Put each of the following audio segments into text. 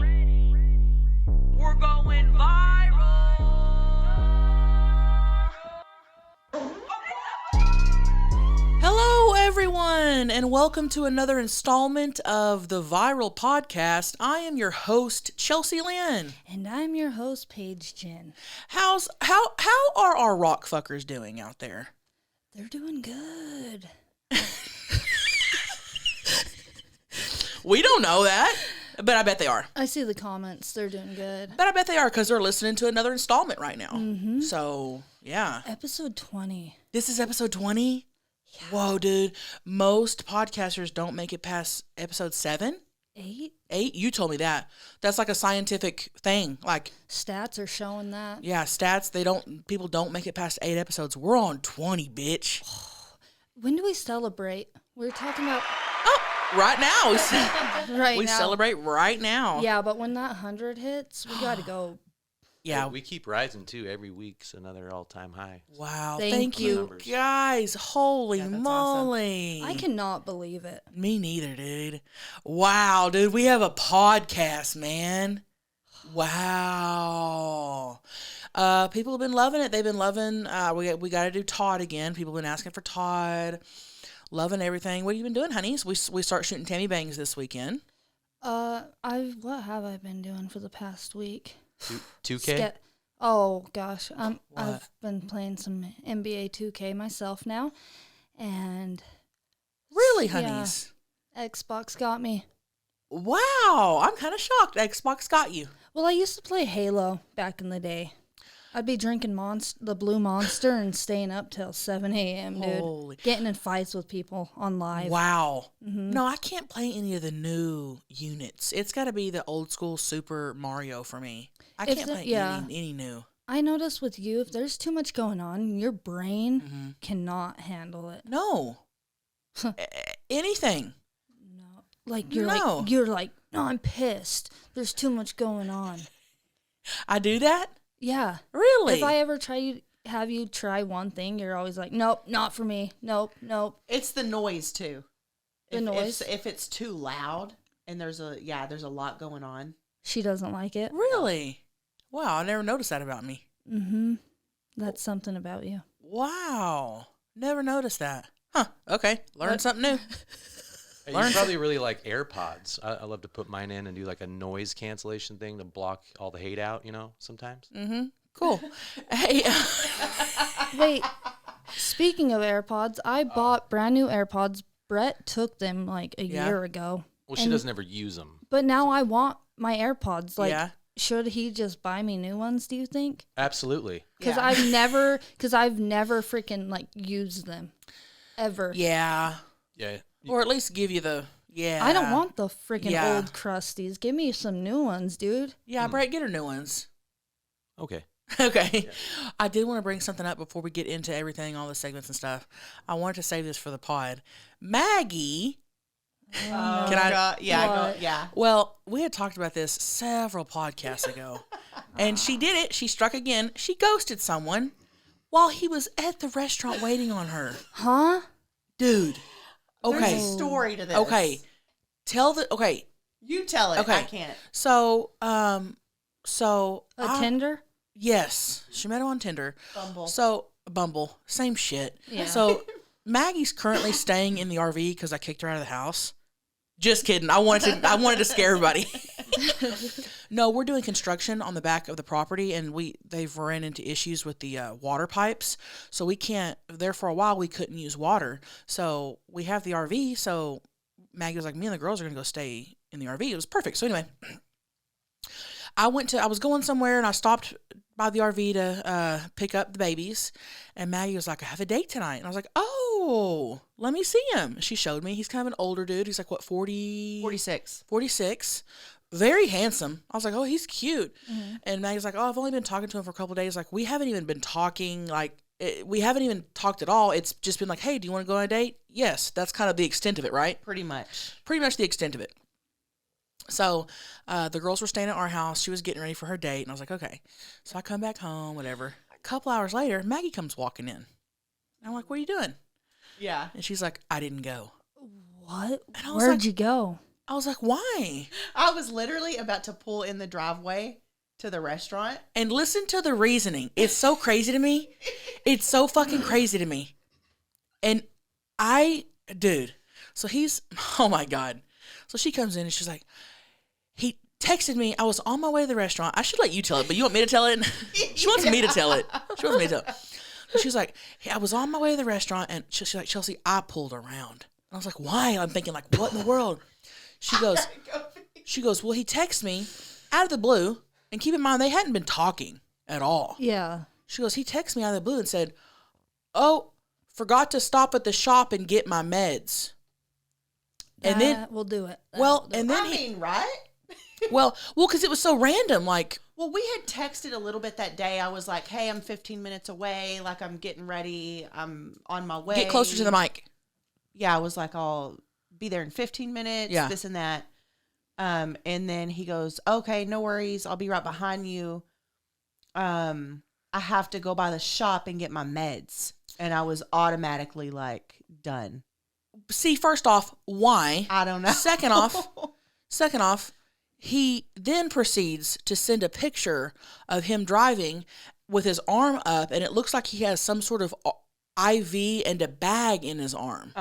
We're going viral. Hello, everyone, and welcome to another installment of the Viral Podcast. I am your host, Chelcie Lynn. And I'm your host, Paige Ginn. How are our rock fuckers doing out there? They're doing good. We don't know that, but I bet they are. I see the comments. They're doing good. But I bet they are because they're listening to another installment right now. Mm-hmm. So, yeah. Episode 20. This is episode 20? Yeah. Whoa, dude. Most podcasters don't make it past episode 7? 8? 8? You told me that. That's like a scientific thing. Like stats are showing that. Yeah, stats. People don't make it past 8 episodes. We're on 20, bitch. When do we celebrate? We're talking about Right now. We now. celebrate right now. Yeah, but when that 100 hits, we got to go. Yeah. We keep rising, too. Every week's another all-time high. Wow. Thank you. Numbers. Guys. Holy moly. Awesome. I cannot believe it. Me neither, dude. Wow, dude. We have a podcast, man. Wow. People have been loving it. They've been loving, we got to do Todd again. People have been asking for Todd. Loving everything. What have you been doing, honeys? We start shooting Tammy bangs this weekend. What have I been doing for the past week? 2K? Oh gosh, I've been playing some NBA 2K myself now, and really, honeys, Xbox got me. Wow, I'm kind of shocked. Xbox got you. Well, I used to play Halo back in the day. I'd be drinking the Blue Monster and staying up till 7 a.m., dude. Getting in fights with people on live. Wow. Mm-hmm. No, I can't play any of the new units. It's got to be the old school Super Mario for me. I can't play any new. I notice with you, if there's too much going on, your brain cannot handle it. No. Anything. No. Like, you're like, no, I'm pissed. There's too much going on. I do that? Yeah. Really? If I ever have you try one thing, you're always like, nope, not for me. Nope. It's the noise too. Noise. If it's too loud and there's a lot going on. She doesn't like it. Really? Wow, I never noticed that about me. Mm-hmm. That's something about you. Wow. Never noticed that. Huh. Okay. Learn something new. You probably really like AirPods. I love to put mine in and do like a noise cancellation thing to block all the hate out, sometimes. Mm-hmm. Cool. Hey. Wait. Speaking of AirPods, I bought brand new AirPods. Brett took them like a year ago. Well, she doesn't ever use them. But now I want my AirPods. Like, should he just buy me new ones, do you think? Absolutely. Because I've never freaking like used them. Ever. Yeah. Yeah. Or at least give you the, I don't want the freaking old crusties. Give me some new ones, dude. Yeah, Brett, get her new ones. Okay. Okay. Yeah. I did want to bring something up before we get into everything, all the segments and stuff. I wanted to save this for the pod. Maggie. Can I? Yeah. Well, we had talked about this several podcasts ago. And she did it. She struck again. She ghosted someone while he was at the restaurant waiting on her. Huh? Dude. Okay. There's a story to this. Okay. You tell it. Okay. I can't. So, Tinder? Yes. She met him on Tinder. Bumble. Same shit. Yeah. So, Maggie's currently staying in the RV because I kicked her out of the house. Just kidding. I wanted to scare everybody. No, we're doing construction on the back of the property, and they've ran into issues with the water pipes. So we can't. There for a while, we couldn't use water. So we have the RV. So Maggie was like, "Me and the girls are gonna go stay in the RV." It was perfect. So anyway, I was going somewhere, and I stopped by the RV to pick up the babies, and Maggie was like, "I have a date tonight," and I was like, "Oh, let me see him." She showed me. He's kind of an older dude. He's like, what, 40? 46. 46. Very handsome. I was like, oh, he's cute. Mm-hmm. And Maggie's like, oh, I've only been talking to him for a couple of days. Like, we haven't even been talking. Like, we haven't even talked at all. It's just been like, hey, do you want to go on a date? Yes. That's kind of the extent of it, right? Pretty much the extent of it. So the girls were staying at our house. She was getting ready for her date. And I was like, okay. So I come back home, whatever. A couple hours later, Maggie comes walking in. And I'm like, what are you doing? Yeah. And she's like, I didn't go. What? And I was Where'd you go? I was like, why? I was literally about to pull in the driveway to the restaurant. And listen to the reasoning. It's so crazy to me. It's so fucking crazy to me. And dude, so oh my God. So she comes in and she's like, he texted me. I was on my way to the restaurant. I should let you tell it, but you want me to tell it? She wants me to tell it. She wants me to tell it. So she's like, hey, I was on my way to the restaurant and she's like, Chelsea, I pulled around. And I was like, why? I'm thinking like, what in the world? She goes, well, he texted me out of the blue. And keep in mind, they hadn't been talking at all. Yeah. She goes, he texted me out of the blue and said, oh, forgot to stop at the shop and get my meds. And then we'll do it. Right? well, because it was so random. Like, well, we had texted a little bit that day. I was like, hey, I'm 15 minutes away. Like, I'm getting ready. I'm on my way. Get closer to the mic. Yeah, I was like, I'll be there in 15 minutes, this and that. And then he goes, okay, no worries. I'll be right behind you. I have to go by the shop and get my meds. And I was automatically like, done. See, first off, why? I don't know. Second off, he then proceeds to send a picture of him driving with his arm up, and it looks like he has some sort of IV and a bag in his arm.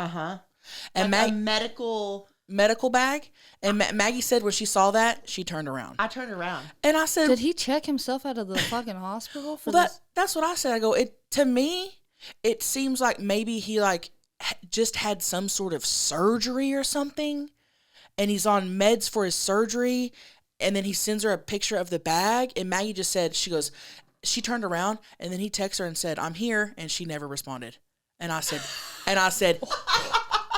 And like a medical bag. And Maggie said when she saw that, she turned around. I turned around. And I said, did he check himself out of the fucking hospital for well, this? That's what I said. I go, to me, it seems like maybe he like just had some sort of surgery or something, and he's on meds for his surgery. And then he sends her a picture of the bag, and Maggie just said, she turned around, and then he texted her and said, I'm here, and she never responded. And I said,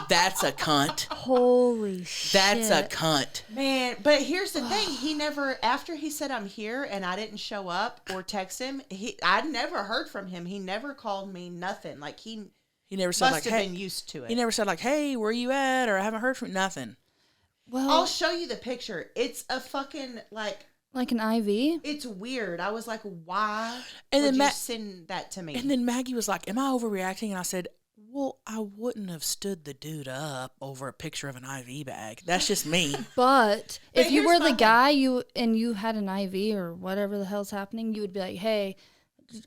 that's a cunt. Holy shit. That's a cunt. Man, but here's the thing. He never, after he said I'm here and I didn't show up or text him, I never heard from him. He never called me, nothing. Like he never said must like, have hey, been used to it. He never said like, hey, where you at? Or I haven't heard from nothing. Well, I'll show you the picture. It's a fucking like an IV? It's weird. I was like, why and would then you send that to me? And then Maggie was like, am I overreacting? And I said, well, I wouldn't have stood the dude up over a picture of an IV bag. That's just me. But if you here's were the my guy, you had an IV or whatever the hell's happening, you would be like, hey,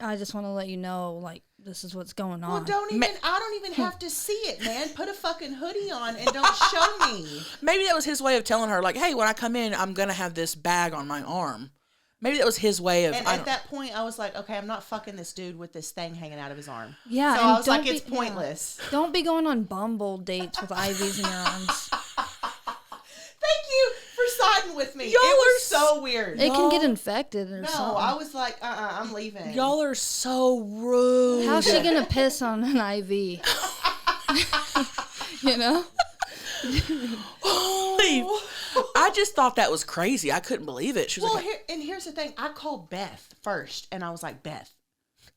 I just want to let you know, like, this is what's going on. Well, I don't even have to see it, man. Put a fucking hoodie on and don't show me. Maybe that was his way of telling her, like, hey, when I come in, I'm going to have this bag on my arm. Maybe that was his way of... And at that point, I was like, okay, I'm not fucking this dude with this thing hanging out of his arm. Yeah. So and I was like, it's pointless. Yeah. Don't be going on Bumble dates with IVs in your arms. Thank you for siding with me. Y'all it was are so weird. It can get infected or no, something. I was like, I'm leaving. Y'all are so rude. How's she going to piss on an IV? You know? Holy... I just thought that was crazy. I couldn't believe it. She was like, here's the thing. I called Beth first, and I was like, Beth,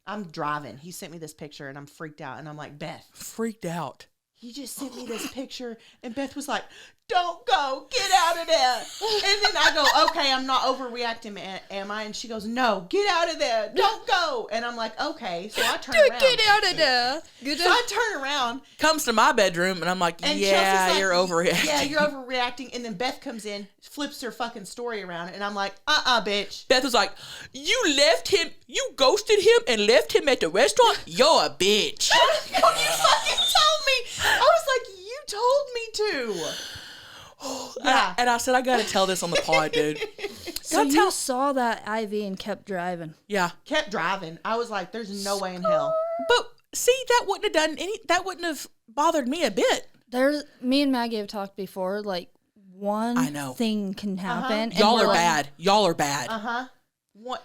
I'm driving. He sent me this picture, and I'm freaked out. And I'm like, Beth. Freaked out. He just sent me this picture, and Beth was like, don't go. Get out of there. And then I go, okay, I'm not overreacting, am I? And she goes, no, get out of there. Don't go. And I'm like, okay. So I turn around. Get out of there. So I turn around. Comes to my bedroom, and I'm like, And yeah, like, you're overreacting. Yeah, you're overreacting. And then Beth comes in, flips her fucking story around, and I'm like, bitch. Beth was like, you ghosted him and left him at the restaurant? You're a bitch. You fucking told me. I was like, you told me to. Yeah. And I said, I got to tell this on the pod, dude. So you saw that IV and kept driving. Yeah. Kept driving. I was like, there's no way in hell. But see, that wouldn't have bothered me a bit. Me and Maggie have talked before, like one thing can happen. And Y'all are bad. Y'all are bad.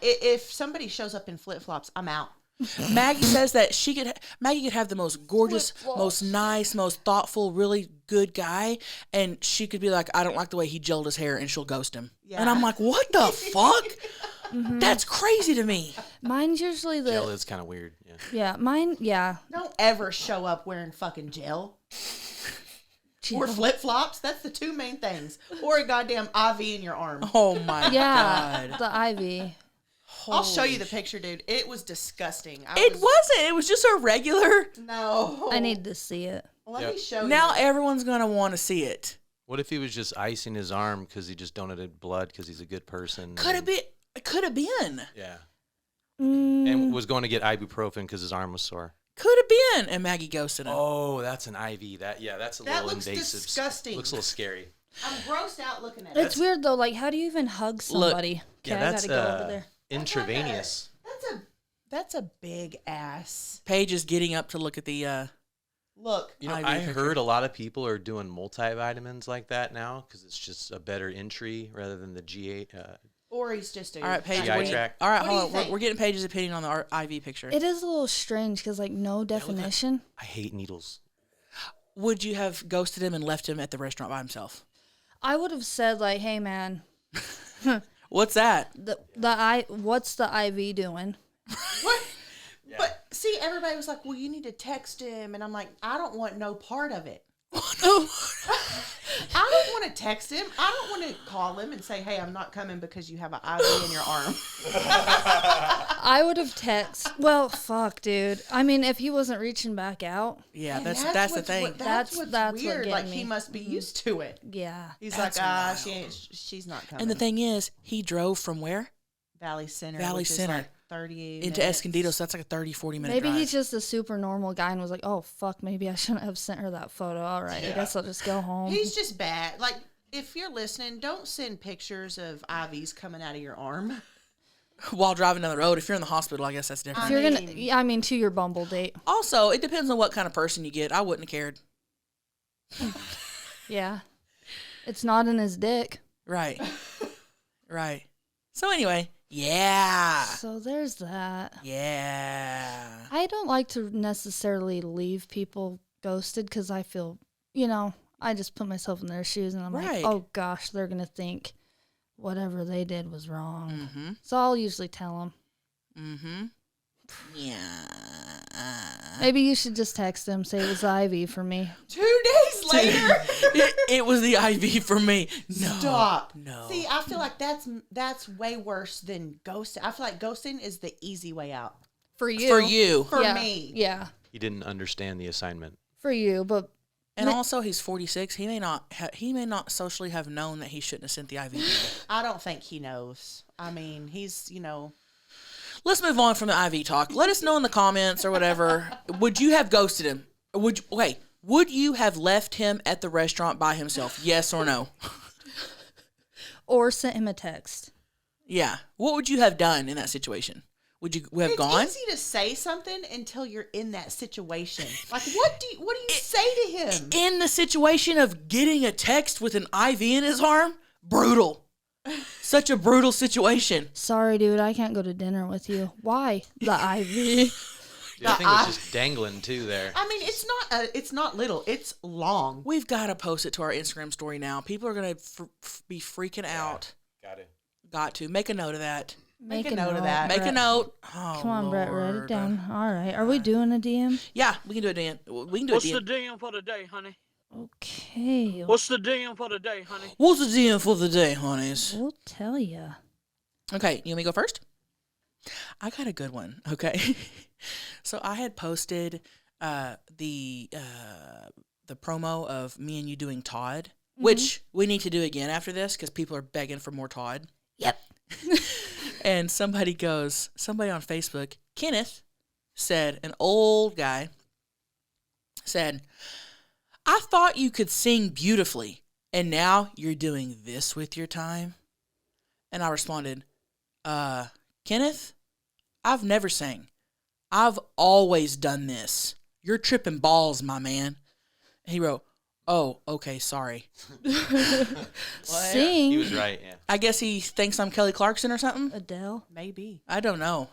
If somebody shows up in flip-flops, I'm out. Maggie says that Maggie could have the most gorgeous, most nice, most thoughtful, really good guy, and she could be like, I don't like the way he gelled his hair, and she'll ghost him. Yeah. And I'm like, what the fuck? Mm-hmm. That's crazy to me. Mine's usually the gel is kind of weird. Yeah. Yeah, mine. Yeah. Don't ever show up wearing fucking gel. Or flip-flops. That's the two main things. Or a goddamn IV in your arm. Oh my God. The IV. I'll show you the picture, dude. It was disgusting. It wasn't. It was just a regular. No. I need to see it. Let me show you. Now everyone's going to want to see it. What if he was just icing his arm because he just donated blood because he's a good person? Could have been. It could have been. Yeah. And was going to get ibuprofen because his arm was sore. Could have been. And Maggie ghosted him. Oh, that's an IV. That's a little invasive. Disgusting. Looks a little scary. I'm grossed out looking at it. It's weird though. Like, how do you even hug somebody? Okay, yeah, I gotta go over there. Intravenous. That's a big ass. Paige is getting up to look at the. Look, You know, I heard a lot of people are doing multivitamins like that now because it's just a better entry rather than the G8. Or he's just a... All right, Paige. GI tract. All right, What do you hold on. think? We're getting Paige's opinion on the IV picture. It is a little strange because like no definition. I hate needles. Would you have ghosted him and left him at the restaurant by himself? I would have said like, "Hey man, What's that? what's the IV doing?" What? Yeah. But see, everybody was like, well, you need to text him. And I'm like, I don't want no part of it. I don't want to text him. I don't want to call him and say, hey, I'm not coming because you have an IV in your arm. I would have Well, fuck, dude. I mean, if he wasn't reaching back out. Yeah, And that's the thing. That's what's what weird. Like, getting he me. must be used to it. Yeah. He's That's like, she's not coming. And the thing is, he drove from where? Valley Center. Valley which is Center. like 30 Into minutes. Escondido, so that's like a 30, 40 minute Maybe drive. he's just a super normal guy and was like, "Oh fuck, maybe I shouldn't have sent her that photo." All right, I guess I'll just go home. He's just bad. Like, if you're listening, don't send pictures of IVs coming out of your arm. While driving down the road. If you're in the hospital, I guess that's different. If you're gonna, to your Bumble date. Also, it depends on what kind of person you get. I wouldn't have cared. Yeah, it's not in his dick. Right. Right. So anyway, yeah. So there's that. Yeah. I don't like to necessarily leave people ghosted because I feel, I just put myself in their shoes and I'm Right. like, oh gosh, they're going to think whatever they did was wrong. Mm-hmm. So I'll usually tell them. Mm-hmm. Yeah. Maybe you should just text them, say it was IV for me. 2 days later. it was the IV for me. No. Stop. No. See, I feel like that's way worse than ghosting. I feel like ghosting is the easy way out. For you. For you. For yeah. me. Yeah. He didn't understand the assignment. For you, but And also, he's 46. He may not socially have known that he shouldn't have sent the IV. I don't think he knows. I mean, he's, Let's move on from the IV talk. Let us know in the comments or whatever. Would you have ghosted him? Would you have left him at the restaurant by himself? Yes or no? or sent him a text. Yeah. What would you have done in that situation? Would you have gone? It's easy to say something until you're in that situation. Like, what do you say to him? In the situation of getting a text with an IV in his arm? Brutal. Such a brutal situation. Sorry, dude, I can't go to dinner with you. Why? The IV. Dude, I think it was just dangling too there. I mean, it's not little. It's long. We've got to post it to our Instagram story now. People are going to be freaking out. Got it. Got to. Make a note of that. Make a note of that. Make a Brett. note. Oh, Come on, Brett, write Lord. it down. All right. Are we doing a DM? Yeah, we can do it, Dan. We can do What's it, the Dan. DM for the day, honey? Okay. What's the DM for the day, honey? What's the DM for the day, honeys? We'll tell you. Okay, you want me to go first? I got a good one, okay? So I had posted the promo of me and you doing Todd, which we need to do again after this because people are begging for more Todd. Yep. And somebody on Facebook, Kenneth, said, an old guy, said, I thought you could sing beautifully, and now you're doing this with your time? And I responded, Kenneth, I've never sang. I've always done this. You're tripping balls, my man. And he wrote, oh, okay, sorry. Sing. He was right, yeah. I guess he thinks I'm Kelly Clarkson or something. Adele. Maybe. I don't know.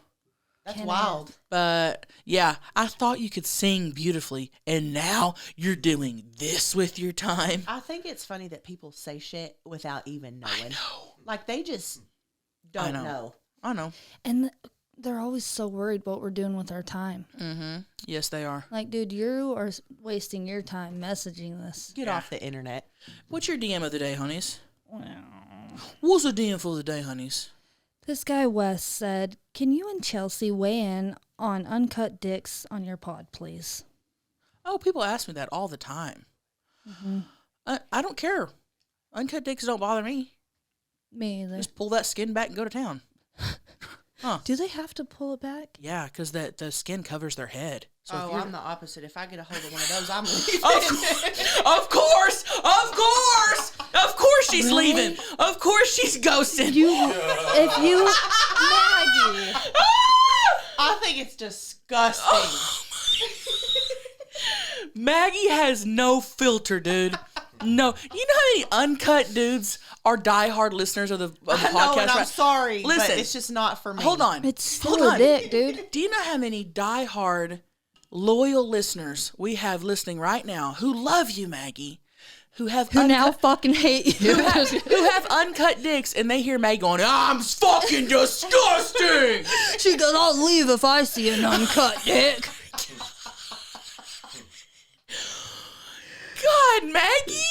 That's Kenneth. wild. But yeah, I thought you could sing beautifully, and now you're doing this with your time. I think it's funny that people say shit without even knowing. I know. Like, they just don't know. I know. And they're always so worried what we're doing with our time. Mm-hmm. Yes, they are. Like, dude, you are wasting your time messaging this. Get off the internet. What's your DM of the day, honeys? Well, What's the DM for the day, honeys? this guy, Wes, said, can you and Chelcie weigh in on uncut dicks on your pod, please? Oh, people ask me that all the time. Mm-hmm. I don't care. Uncut dicks don't bother me. Me either. Just pull that skin back and go to town. Huh. Do they have to pull it back? Yeah, because the skin covers their head. So I'm the opposite. If I get a hold of one of those, I'm leaving. Of course she's Really? leaving. Of course she's ghosting. If you, Maggie. I think it's disgusting. Maggie has no filter, dude. No. You know how many uncut dudes are diehard listeners of the podcast? I know, and I'm right? sorry, Listen, but it's just not for me. Hold on. It's still a dick, dude. Do you know how many diehard, loyal listeners we have listening right now who love you, Maggie, who now fucking hate you. who have uncut dicks, and they hear Maggie going, "I'm fucking disgusting." She goes, "I'll leave if I see an uncut dick." God, Maggie.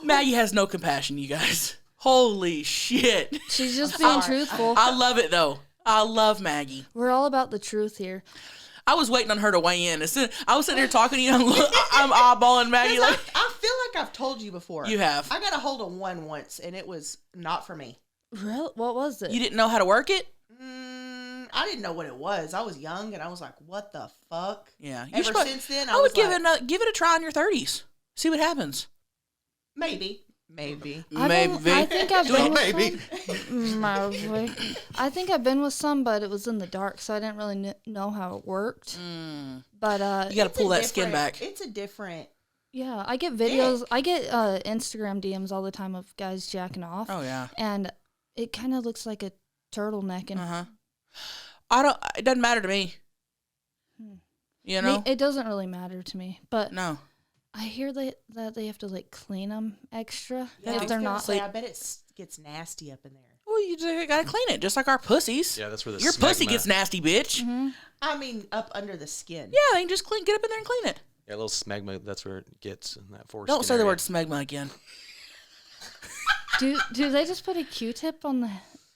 Maggie has no compassion, you guys. Holy shit. She's just being truthful. I love it, though. I love Maggie. We're all about the truth here. I was waiting on her to weigh in. I was sitting there talking to you, and I'm eyeballing Maggie like... I feel like I've told you before. You have. I got a hold of one once, and it was not for me. Real? What was it? You didn't know how to work it? I didn't know what it was. I was young, and I was like, what the fuck? Yeah. Ever since then, I would give it a try in your 30s. See what happens. Maybe. I think I've been maybe. Maybe. I think I've been with some, but it was in the dark, so I didn't really know how it worked. But you got to pull that skin back. It's a different. Yeah, I get videos. I get Instagram DMs all the time of guys jacking off. Oh yeah. And it kind of looks like a turtleneck. And It doesn't matter to me. You know. It doesn't really matter to me, but No. I hear that they have to like clean them extra Yeah, if they're not. I bet it gets nasty up in there. Well, you just gotta clean it, just like our pussies. Yeah, that's where the Your pussy smegma- gets nasty, bitch. Mm-hmm. I mean, up under the skin. Yeah, they can just get up in there and clean it. Yeah, a little smegma. That's where it gets in that foreskin. Don't say the area. word smegma again. Do they just put a Q-tip in No,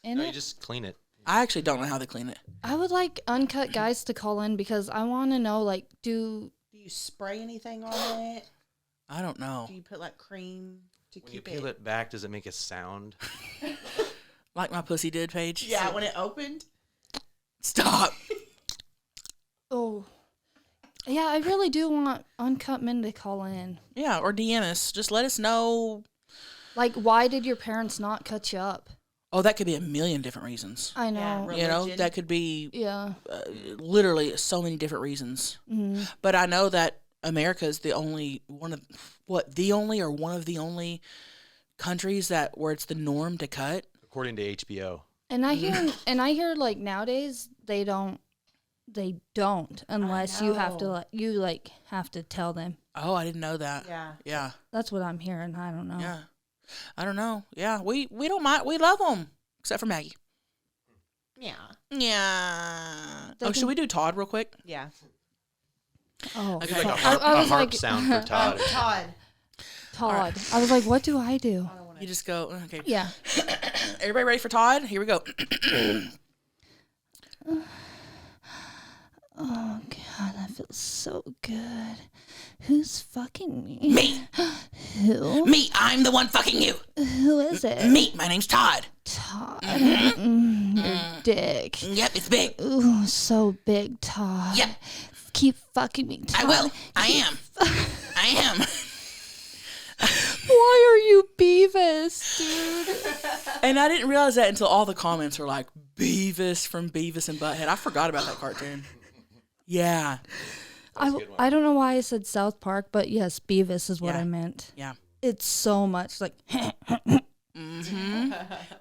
you it? just clean it. I actually don't know how they clean it. I would like uncut guys to call in because I want to know, like, Do you spray anything on it? I don't know. Do you put like cream to When you keep peel it back, does it make a sound? Like my pussy did, Paige. Yeah, when it opened. Stop. Oh, yeah, I really do want uncut men to call in. Yeah, or DM us. Just let us know. Like, why did your parents not cut you up? Oh, that could be a million different reasons. I know. Yeah, You know, religion. that could be Yeah. literally so many different reasons. Mm-hmm. But I know that America is the only one of the only countries where it's the norm to cut. According to HBO. And I hear like nowadays they don't unless you have to have to tell them. Oh, I didn't know that. Yeah. Yeah. That's what I'm hearing. I don't know. Yeah. I don't know. Yeah, we don't mind. We love them, except for Maggie. Yeah. Yeah. Doesn't- Should we do Todd real quick? Yeah. Oh, Okay. Like a fuck. harp, I a was harp like, sound for Todd. Todd. Todd. I was like, what do I do? You just go. Okay. Yeah. Everybody ready for Todd? Here we go. Oh God, that feels so good. Who's fucking me? Me. Who? Me. I'm the one fucking you. Who is it? Me. My name's Todd. Todd. Your dick. Yep, it's big. Ooh, so big, Todd. Yep. Keep fucking me, Todd. I will. I am. I am. Why are you Beavis, dude? And I didn't realize that until all the comments were like, Beavis from Beavis and Butthead. I forgot about that cartoon. Yeah. I don't know why I said South Park, but yes, Beavis is what Yeah. I meant. Yeah. It's so much like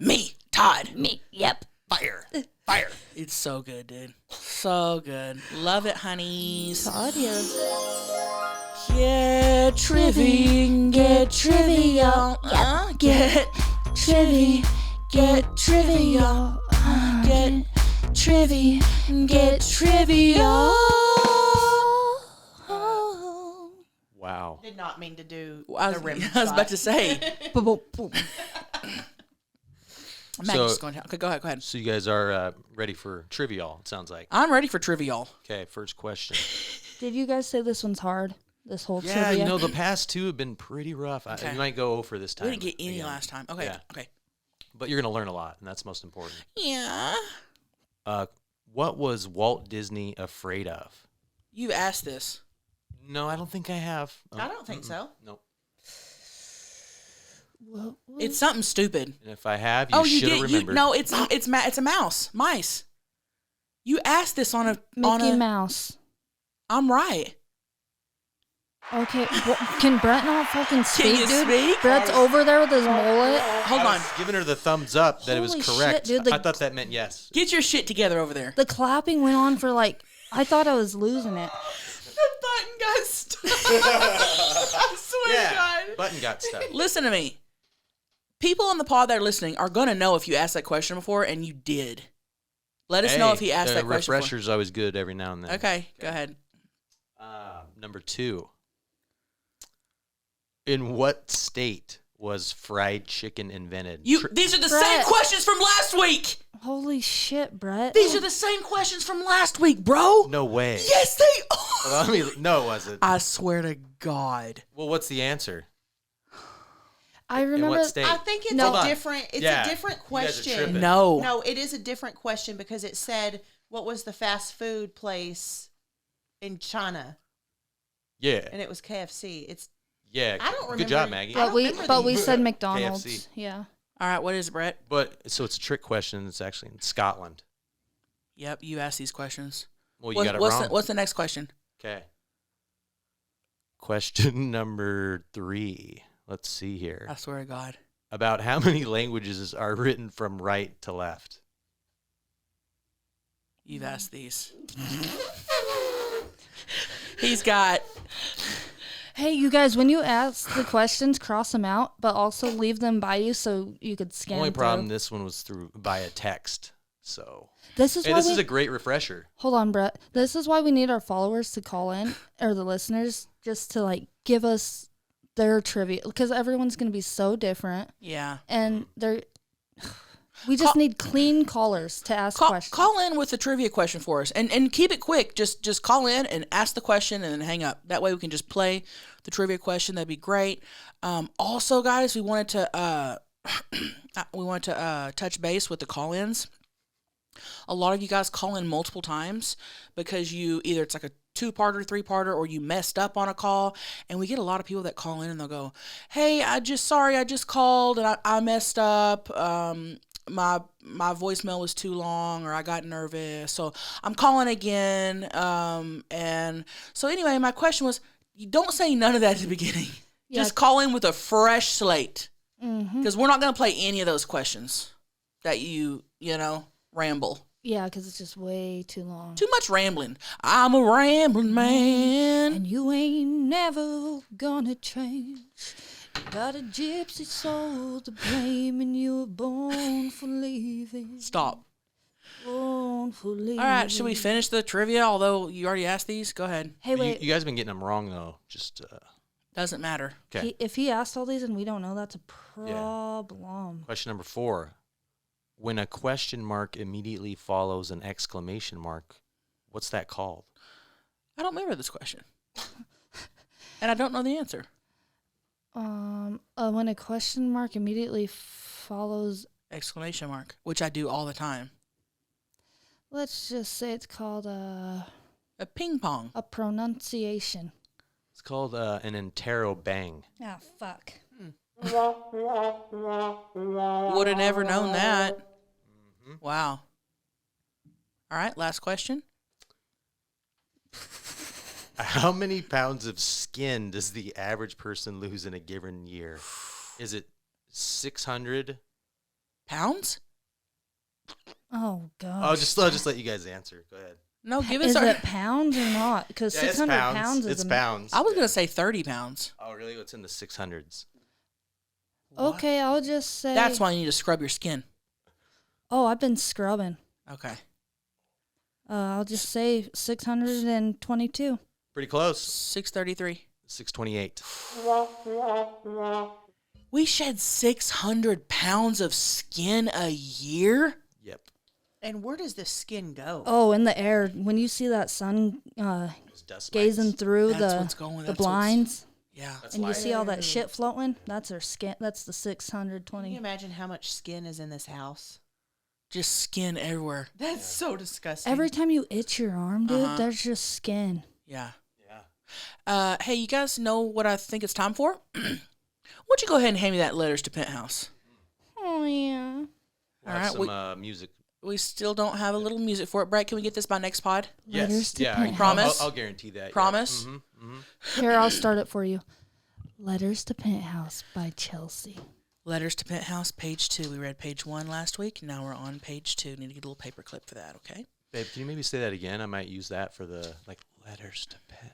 Me. Todd. me. Yep. Fire. Fire. It's so good, dude. So good. Love it, honeys. Todd here. Get trivia. Get trivia. Get trivia. Get trivia. Get trivia. Get trivia. Wow. Did not mean to do I the rim was about to say. Maggie's So- going to. Okay, go ahead. So you guys are ready for trivial, it sounds like. I'm ready for trivial. Okay, first question. Did you guys say this one's hard? this whole Yeah, trivia. you know, the past 2 have been pretty rough. Okay. You might go over this time. We didn't get any again. last time. Okay. Yeah. Okay. But you're going to learn a lot, and that's most important. Yeah. What was Walt Disney afraid of? You've asked this. No, I don't think I have. I don't think so. Nope. It's something stupid. And if I have, you should have remembered. No, it's a mouse. Mice. You asked this on a Mickey Mouse. I'm right. Okay, can Brett not fucking speak, Can you dude? speak? Brett's over there with his mullet. Hold on. Giving her the thumbs up that it was Holy correct. shit, dude, I thought that meant yes. Get your shit together over there. The clapping went on for like, I thought I was losing it. The button got stuck. I swear to God. Button got stuck. Listen to me. People on the pod that are listening are going to know if you asked that question before, and you did. Let us know if he asked that question Refresher's always good every now and then. Okay, go ahead. Number 2. In what state was fried chicken invented? These are the same questions from last week. Holy shit, Brett. These are the same questions from last week, bro. No way. Yes, they are. No, it wasn't. I swear to God. Well, what's the answer? I In remember. what state? I think it's No. a different. It's Yeah. a different You guys are question. tripping. No. No, it is a different question because it said what was the fast food place in China, Yeah. and it was KFC. It's Yeah. I don't Good remember- job, Maggie. I But don't we remember these. said McDonald's. KFC. Yeah. All right, what is it, Brett? But so it's a trick question. It's actually in Scotland. Yep, you asked these questions. Well, you got it wrong. What's the next question? Okay. Question number 3. Let's see here. I swear to God. About how many languages are written from right to left? You've asked these. He's got... Hey, you guys, when you ask the questions, cross them out, but also leave them by you so you could scan Only through. problem, this one was through by a text. So This is hey, why this we, is a great refresher. hold on, Brett. This is why we need our followers to call in, or the listeners, just to like give us their trivia, because everyone's gonna be so different, Yeah. and we just need clean callers to ask questions. Call in with a trivia question for us, and keep it quick. Just call in and ask the question, and then hang up. That way we can just play the trivia question. That'd be great. Also, guys, we wanted to touch base with the call-ins. A lot of you guys call in multiple times because either it's like a 2-parter, 3-parter, or you messed up on a call. And we get a lot of people that call in and they'll go, "Hey, I just called and I messed up. My voicemail was too long, or I got nervous, so I'm calling again." And so anyway, my question was, you don't say none of that at the beginning. Yeah. Just call in with a fresh slate, Mm-hmm. because we're not going to play any of those questions that you ramble. Yeah, because it's just way too long. Too much rambling. I'm a rambling man. And you ain't never gonna change. Got a gypsy soul to blame, and you were born for leaving. Stop. Born for leaving. All right, should we finish the trivia? Although you already asked these, go ahead. Hey, wait. You guys been getting them wrong though. Just Doesn't matter. okay. If he asked all these and we don't know, that's a problem. Question number 4. When a question mark immediately follows an exclamation mark, what's that called? I don't remember this question, and I don't know the answer. When a question mark immediately follows, Exclamation mark, which I do all the time. let's just say it's called A ping pong. a pronunciation. It's called an interrobang. Ah, fuck. Would have never known that. Mm-hmm. Wow. All right, last question. How many pounds of skin does the average person lose in a given year? Is it 600? Pounds? Oh, God. I'll just let you guys answer. Go ahead. No, give us Is our... it pounds or not? Because Yeah, it's 600 pounds. pounds is It's a- pounds. I was going to say 30 pounds. Oh, really? What's in the 600s? Okay, I'll just say. That's why you need to scrub your skin. Oh, I've been scrubbing. Okay. I'll just say 622. Pretty close. 633. 628. We shed 600 pounds of skin a year? Yep. And where does the skin go? Oh, in the air. When you see that sun gazing through the blinds. Yeah. And you see all that shit floating? That's her skin. That's the 620. Can you imagine how much skin is in this house? Just skin everywhere. That's so disgusting. Every time you itch your arm, dude, there's just skin. Yeah. Hey, you guys know what I think it's time for? Why don't you go ahead and hand me that Letters to Penthouse? Oh, yeah. All right. Some music. We still don't have a little music for it. Brett, can we get this by next pod? Letters to Penthouse. Promise? I'll guarantee that. Promise? Yeah. Mm-hmm. Here, I'll start it for you. Letters to Penthouse by Chelcie. Letters to Penthouse, page 2. We read page 1 last week. Now we're on page 2. Need to get a little paper clip for that, okay? Babe, can you maybe say that again? I might use that for the, Letters to Pen.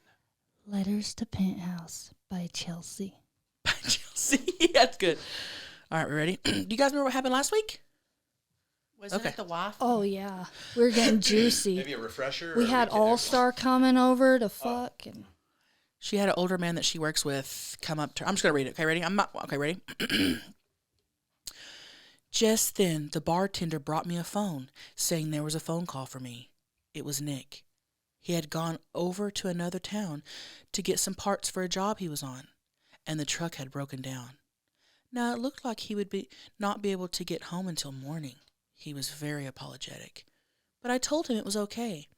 Letters to Penthouse by Chelcie. By Chelcie? That's good. All right, we ready? Do you guys remember what happened last week? Wasn't it the wife? Oh, yeah. We were getting juicy. Maybe a refresher? We had All-Star coming over to fuck. And she had an older man that she works with come up to her. I'm just going to read it. Okay, ready? Okay, ready? Just then, the bartender brought me a phone, saying there was a phone call for me. It was Nick. He had gone over to another town to get some parts for a job he was on, and the truck had broken down. Now, it looked like he would not be able to get home until morning. He was very apologetic, but I told him it was okay.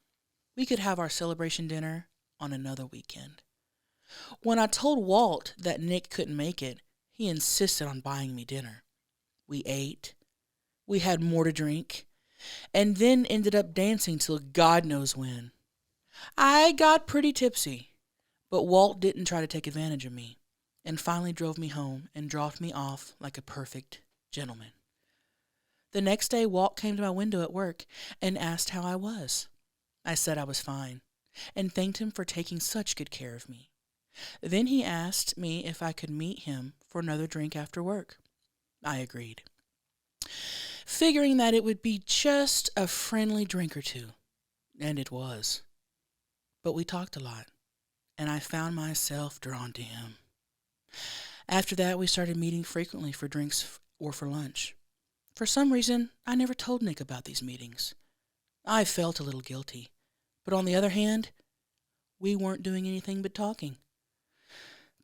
We could have our celebration dinner on another weekend. When I told Walt that Nick couldn't make it, he insisted on buying me dinner. We ate, we had more to drink, and then ended up dancing till God knows when. I got pretty tipsy, but Walt didn't try to take advantage of me, and finally drove me home and dropped me off like a perfect gentleman. The next day, Walt came to my window at work and asked how I was. I said I was fine, and thanked him for taking such good care of me. Then he asked me if I could meet him for another drink after work. I agreed, figuring that it would be just a friendly drink or two, and it was. But we talked a lot, and I found myself drawn to him. After that, we started meeting frequently for drinks or for lunch. For some reason, I never told Nick about these meetings. I felt a little guilty, but on the other hand, we weren't doing anything but talking.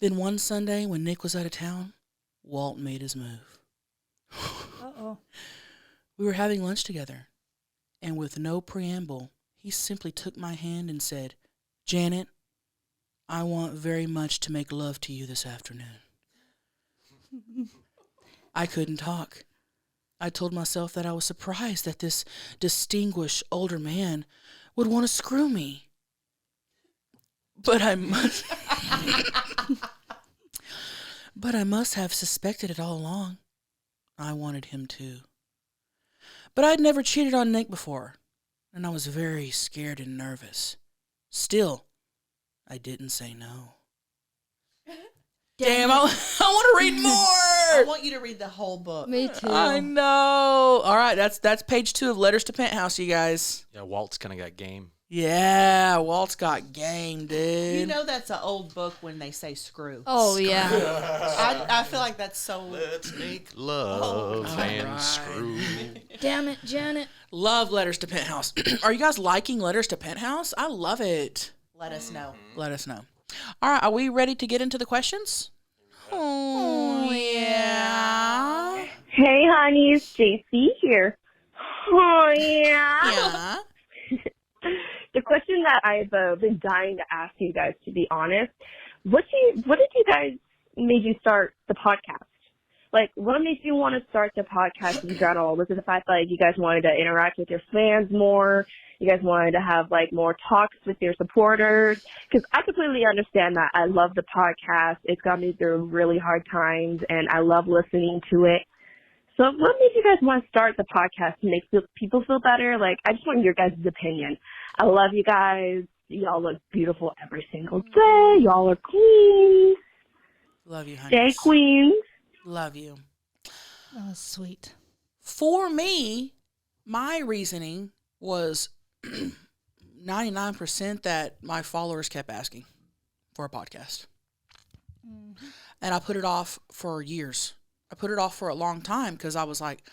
Then one Sunday, when Nick was out of town, Walt made his move. Uh-oh. We were having lunch together, and with no preamble, he simply took my hand and said, "Janet, I want very much to make love to you this afternoon." I couldn't talk. I told myself that I was surprised that this distinguished older man would want to screw me. But I must have suspected it all along. I wanted him too. But I'd never cheated on Nick before, and I was very scared and nervous. Still, I didn't say no. Damn, I want to read more. I want you to read the whole book. Me too. I know. All right, that's page 2 of Letters to Penthouse, you guys. Yeah, Walt's kind of got game. Yeah, Walt's got game, dude. You know that's an old book when they say screw. Oh, yeah. I feel like that's so... Let's make love and screw. Damn it, Janet. Love Letters to Penthouse. Are you guys liking Letters to Penthouse? I love it. Let us know. Let us know. All right, are we ready to get into the questions? Oh, yeah. Hey, honey, it's JC here. Oh, yeah. Yeah. The question that I've been dying to ask you guys, to be honest, what did you guys made you start the podcast? Like, what made you want to start the podcast in general? Was it the fact that you guys wanted to interact with your fans more? You guys wanted to have more talks with your supporters? Because I completely understand that. I love the podcast. It's got me through really hard times, and I love listening to it. So what made you guys want to start the podcast to make people feel better? I just want your guys' opinion. I love you guys. Y'all look beautiful every single day. Y'all are queens. Love you, honey. Stay queens. Love you. That was sweet. For me, my reasoning was 99% that my followers kept asking for a podcast. Mm-hmm. And I put it off for years. I put it off for a long time because I was like,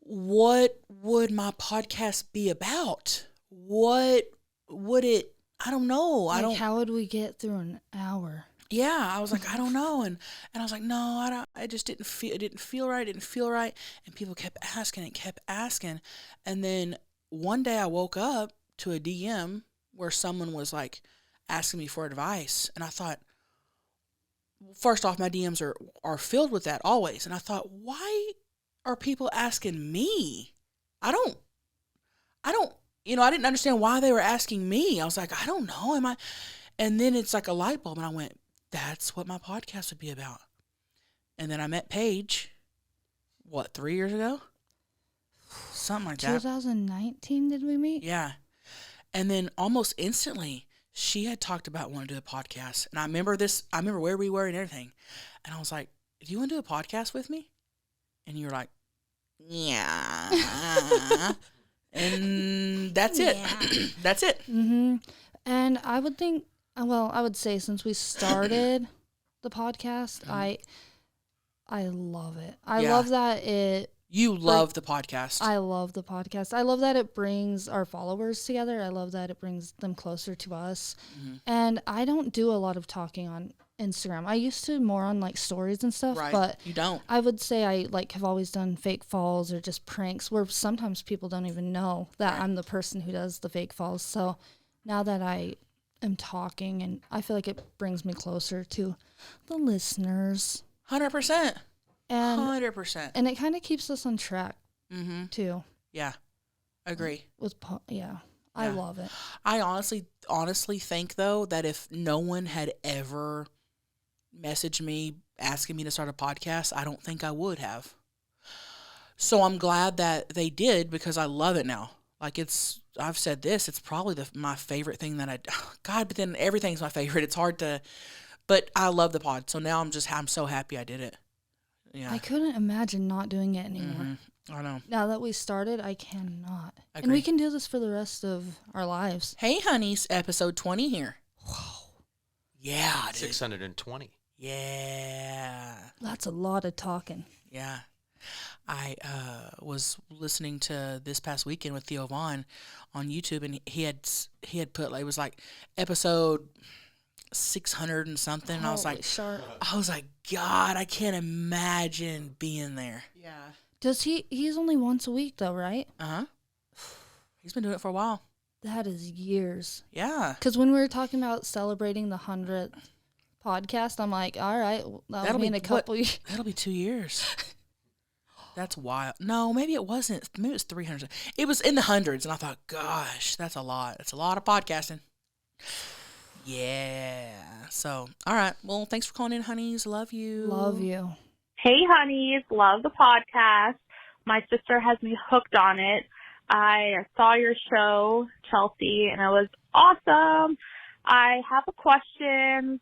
what would my podcast be about? What would it, I don't know. Like, how would we get through an hour? Yeah, I was like, I don't know. And I was like, no, I don't, I just didn't feel, it didn't feel right. And people kept asking. And then one day I woke up to a DM where someone was like asking me for advice. And I thought, first off, my DMs are filled with that always. And I thought, why are people asking me? I don't, I didn't understand why they were asking me. I was like, I don't know. And then it's like a light bulb. And I went, that's what my podcast would be about. And then I met Paige, 3 years ago? Something like that. 2019 did we meet? Yeah. And then almost instantly, she had talked about wanting to do a podcast. And I remember where we were and everything. And I was like, do you want to do a podcast with me? And you were like, yeah. And that's it. That's it. Mm-hmm. And I would say since we started the podcast, I love it. I love that it... You love the podcast. I love the podcast. I love that it brings our followers together. I love that it brings them closer to us. Mm-hmm. And I don't do a lot of talking on Instagram. I used to more on like stories and stuff, right. But you don't. I would say I like have always done fake falls or just pranks where sometimes people don't even know that right. I'm the person who does the fake falls. So now that I am talking, and I feel like it brings me closer to the listeners. 100%. And 100%. And it kind of keeps us on track, too. Yeah, agree. I love it. I honestly think, though, that if no one had ever messaged me asking me to start a podcast, I don't think I would have. So I'm glad that they did, because I love it now. Like, I've said this, it's probably my favorite thing that but then everything's my favorite. It's hard to, but I love the pod. So now I'm so happy I did it. Yeah. I couldn't imagine not doing it anymore. Mm-hmm. I know. Now that we started, I cannot. Agree. And we can do this for the rest of our lives. Hey, honeys, episode 20 here. Whoa. Yeah, dude. 620. Yeah. That's a lot of talking. Yeah. I was listening to This Past Weekend with Theo Vaughn on YouTube, and he had put, like, it was like episode 600 and something. And I was like, God, I can't imagine being there. Yeah. He's only once a week though, right? Uh-huh. He's been doing it for a while. That is years. Yeah. Because when we were talking about celebrating the 100th podcast, I'm like, all right, that'll be in a couple years. That'll be 2 years. That's wild. No, maybe it wasn't. Maybe it was 300. It was in the hundreds, and I thought, gosh, that's a lot. That's a lot of podcasting. Yeah. So, all right. Well, thanks for calling in, honeys. Love you. Love you. Hey, honeys. Love the podcast. My sister has me hooked on it. I saw your show, Chelsea, and it was awesome. I have a question,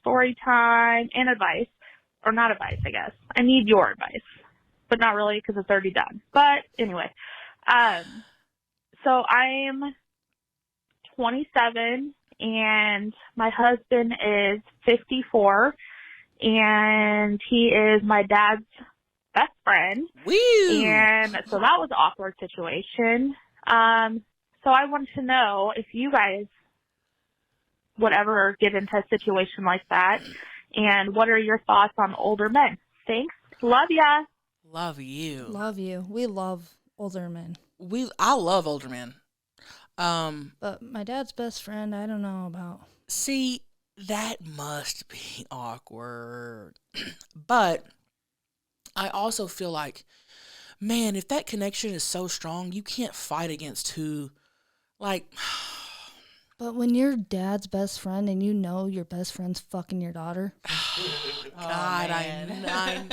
story time, and advice. Or not advice, I guess. I need your advice. But not really, because it's already done. But anyway. So I'm 27. And my husband is 54, and he is my dad's best friend. Woo! And so that was an awkward situation. So I wanted to know if you guys would ever get into a situation like that, and what are your thoughts on older men? Thanks. Love ya. Love you. Love you. We love older men. I love older men. But my dad's best friend, I don't know about. See, that must be awkward. But I also feel like, man, if that connection is so strong, you can't fight against who, like. But when your dad's best friend and you know your best friend's fucking your daughter. God, I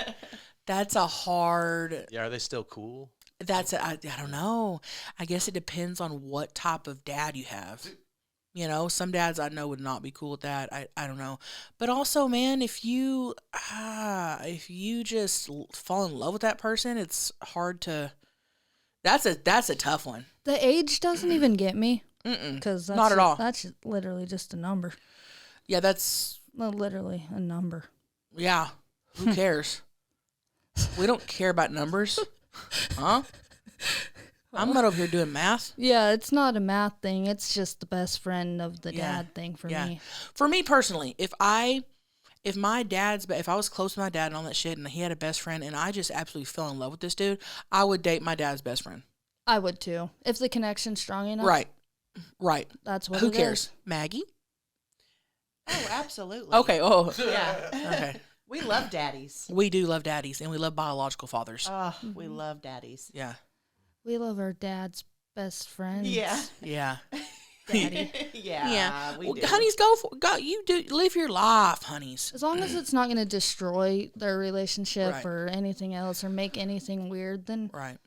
that's a hard. Yeah, are they still cool? I don't know. I guess it depends on what type of dad you have. You know, some dads I know would not be cool with that. I don't know. But also, man, if you just fall in love with that person, it's hard to. That's a tough one. The age doesn't even get me. Because not at all. That's literally just a number. Yeah, that's literally a number. Yeah, who cares? We don't care about numbers. Huh? I'm not over here doing math. Yeah, it's not a math thing. It's just the best friend of the dad thing for me. For me personally, if I was close to my dad and all that shit, and he had a best friend, and I just absolutely fell in love with this dude, I would date my dad's best friend. I would too, if the connection's strong enough. Right. That's what. Who it cares, is. Maggie? Oh, absolutely. Okay. Oh, Yeah. okay. We love daddies. We do love daddies, and we love biological fathers. Oh, we love daddies. Yeah. We love our dad's best friends. Yeah. Yeah. Daddy. Yeah. We Well, do. honeys, go. You do live your life, honeys. As long as it's not going to destroy their relationship Right. or anything else or make anything weird, then Right.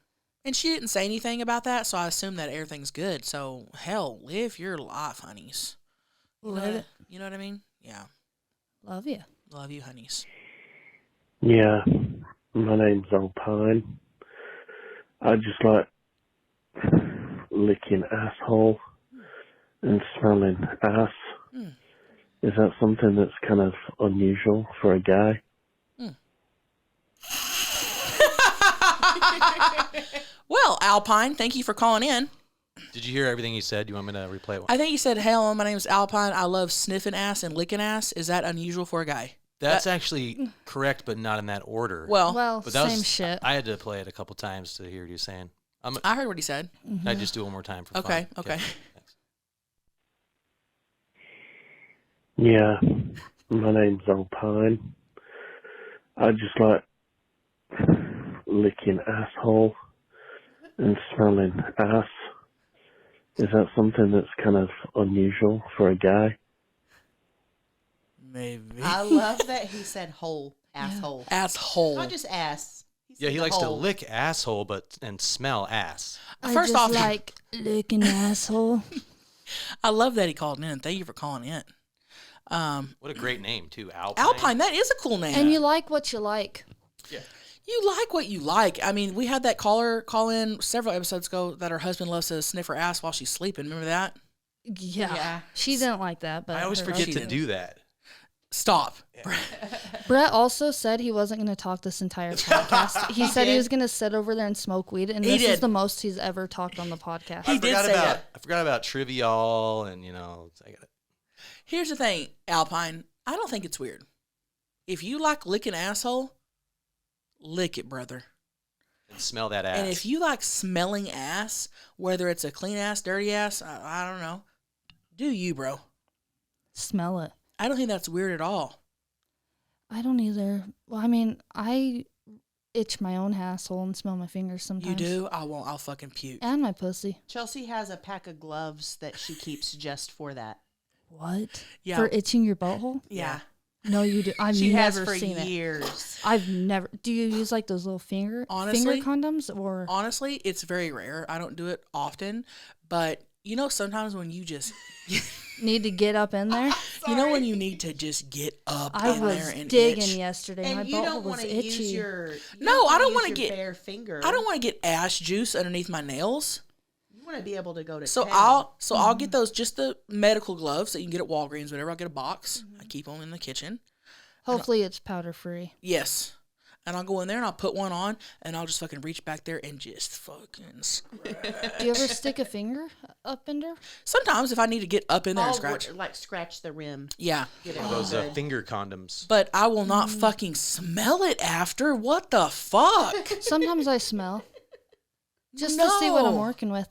And she didn't say anything about that, so I assume that everything's good. So hell, live your life, honeys. live it. You know what I mean? Yeah. Love you. Love you, honeys. Yeah, my name's Alpine. I just like licking asshole and smelling ass. Is that something that's kind of unusual for a guy? Well, Alpine, thank you for calling in. Did you hear everything he said? You want me to replay it? I think you said, "Hello, my name is Alpine. I love sniffing ass and licking ass." Is that unusual for a guy? That's actually correct, but not in that order. Well, but that same was, shit. I had to play it a couple times to hear what he was saying. I heard what he said. I just do it one more time for Okay, fun. okay. Thanks. Yeah, my name's Alpine. I just like licking asshole and smelling ass. Is that something that's kind of unusual for a guy? Maybe. I love that he said whole, asshole. Asshole. Not just ass. Yeah, said he the likes to whole. lick asshole, and smell ass. I First just off, like licking asshole. I love that he called in. Thank you for calling in. What a great name too, Alpine. Alpine, that is a cool name. And you like what you like. You like what you like. I mean, we had that caller call in several episodes ago that her husband loves to sniff her ass while she's sleeping. Remember that? Yeah. She didn't like that, but I always her forget husband to do that. Stop. Brett also said he wasn't going to talk this entire podcast. He said he was going to sit over there and smoke weed, and He this did. is the most he's ever talked on the podcast. He did say that. I forgot about Trivial, and I got it. Here's the thing, Alpine. I don't think it's weird. If you like licking asshole, lick it, brother. And smell that ass. And if you like smelling ass, whether it's a clean ass, dirty ass, I don't know. Do you, bro? Smell it. I don't think that's weird at all. I don't either. Well, I mean, I itch my own asshole and smell my fingers sometimes. You do? I won't. I'll fucking puke. And my pussy. Chelsea has a pack of gloves that she keeps just for that. What? Yeah. For itching your butthole? Yeah. No, you do. I've She has never for seen it. years. I've never. Do you use like those little finger Honestly, condoms or? Honestly, it's very rare. I don't do it often, but you know, sometimes when you just, Need to get up in there. you know, when you need to just get up I in was there and digging itch. yesterday. my And you butthole don't was want to itchy. use your. No, I don't want wanna to get- bare finger. I don't want to get ass juice underneath my nails. You want to be able to go to. So town. I'll get those, just the medical gloves that you can get at Walgreens, whatever. I'll get a box. I keep them in the kitchen. Hopefully, it's powder free. Yes. And I'll go in there and I'll put one on and I'll just fucking reach back there and just fucking Do you ever stick a finger up in there? sometimes if I need to get up in there and I'll scratch. like scratch the rim. Yeah. Get it One of those good. finger condoms. But I will not fucking smell it after. What the fuck? Sometimes I smell just to see what I'm No. working with.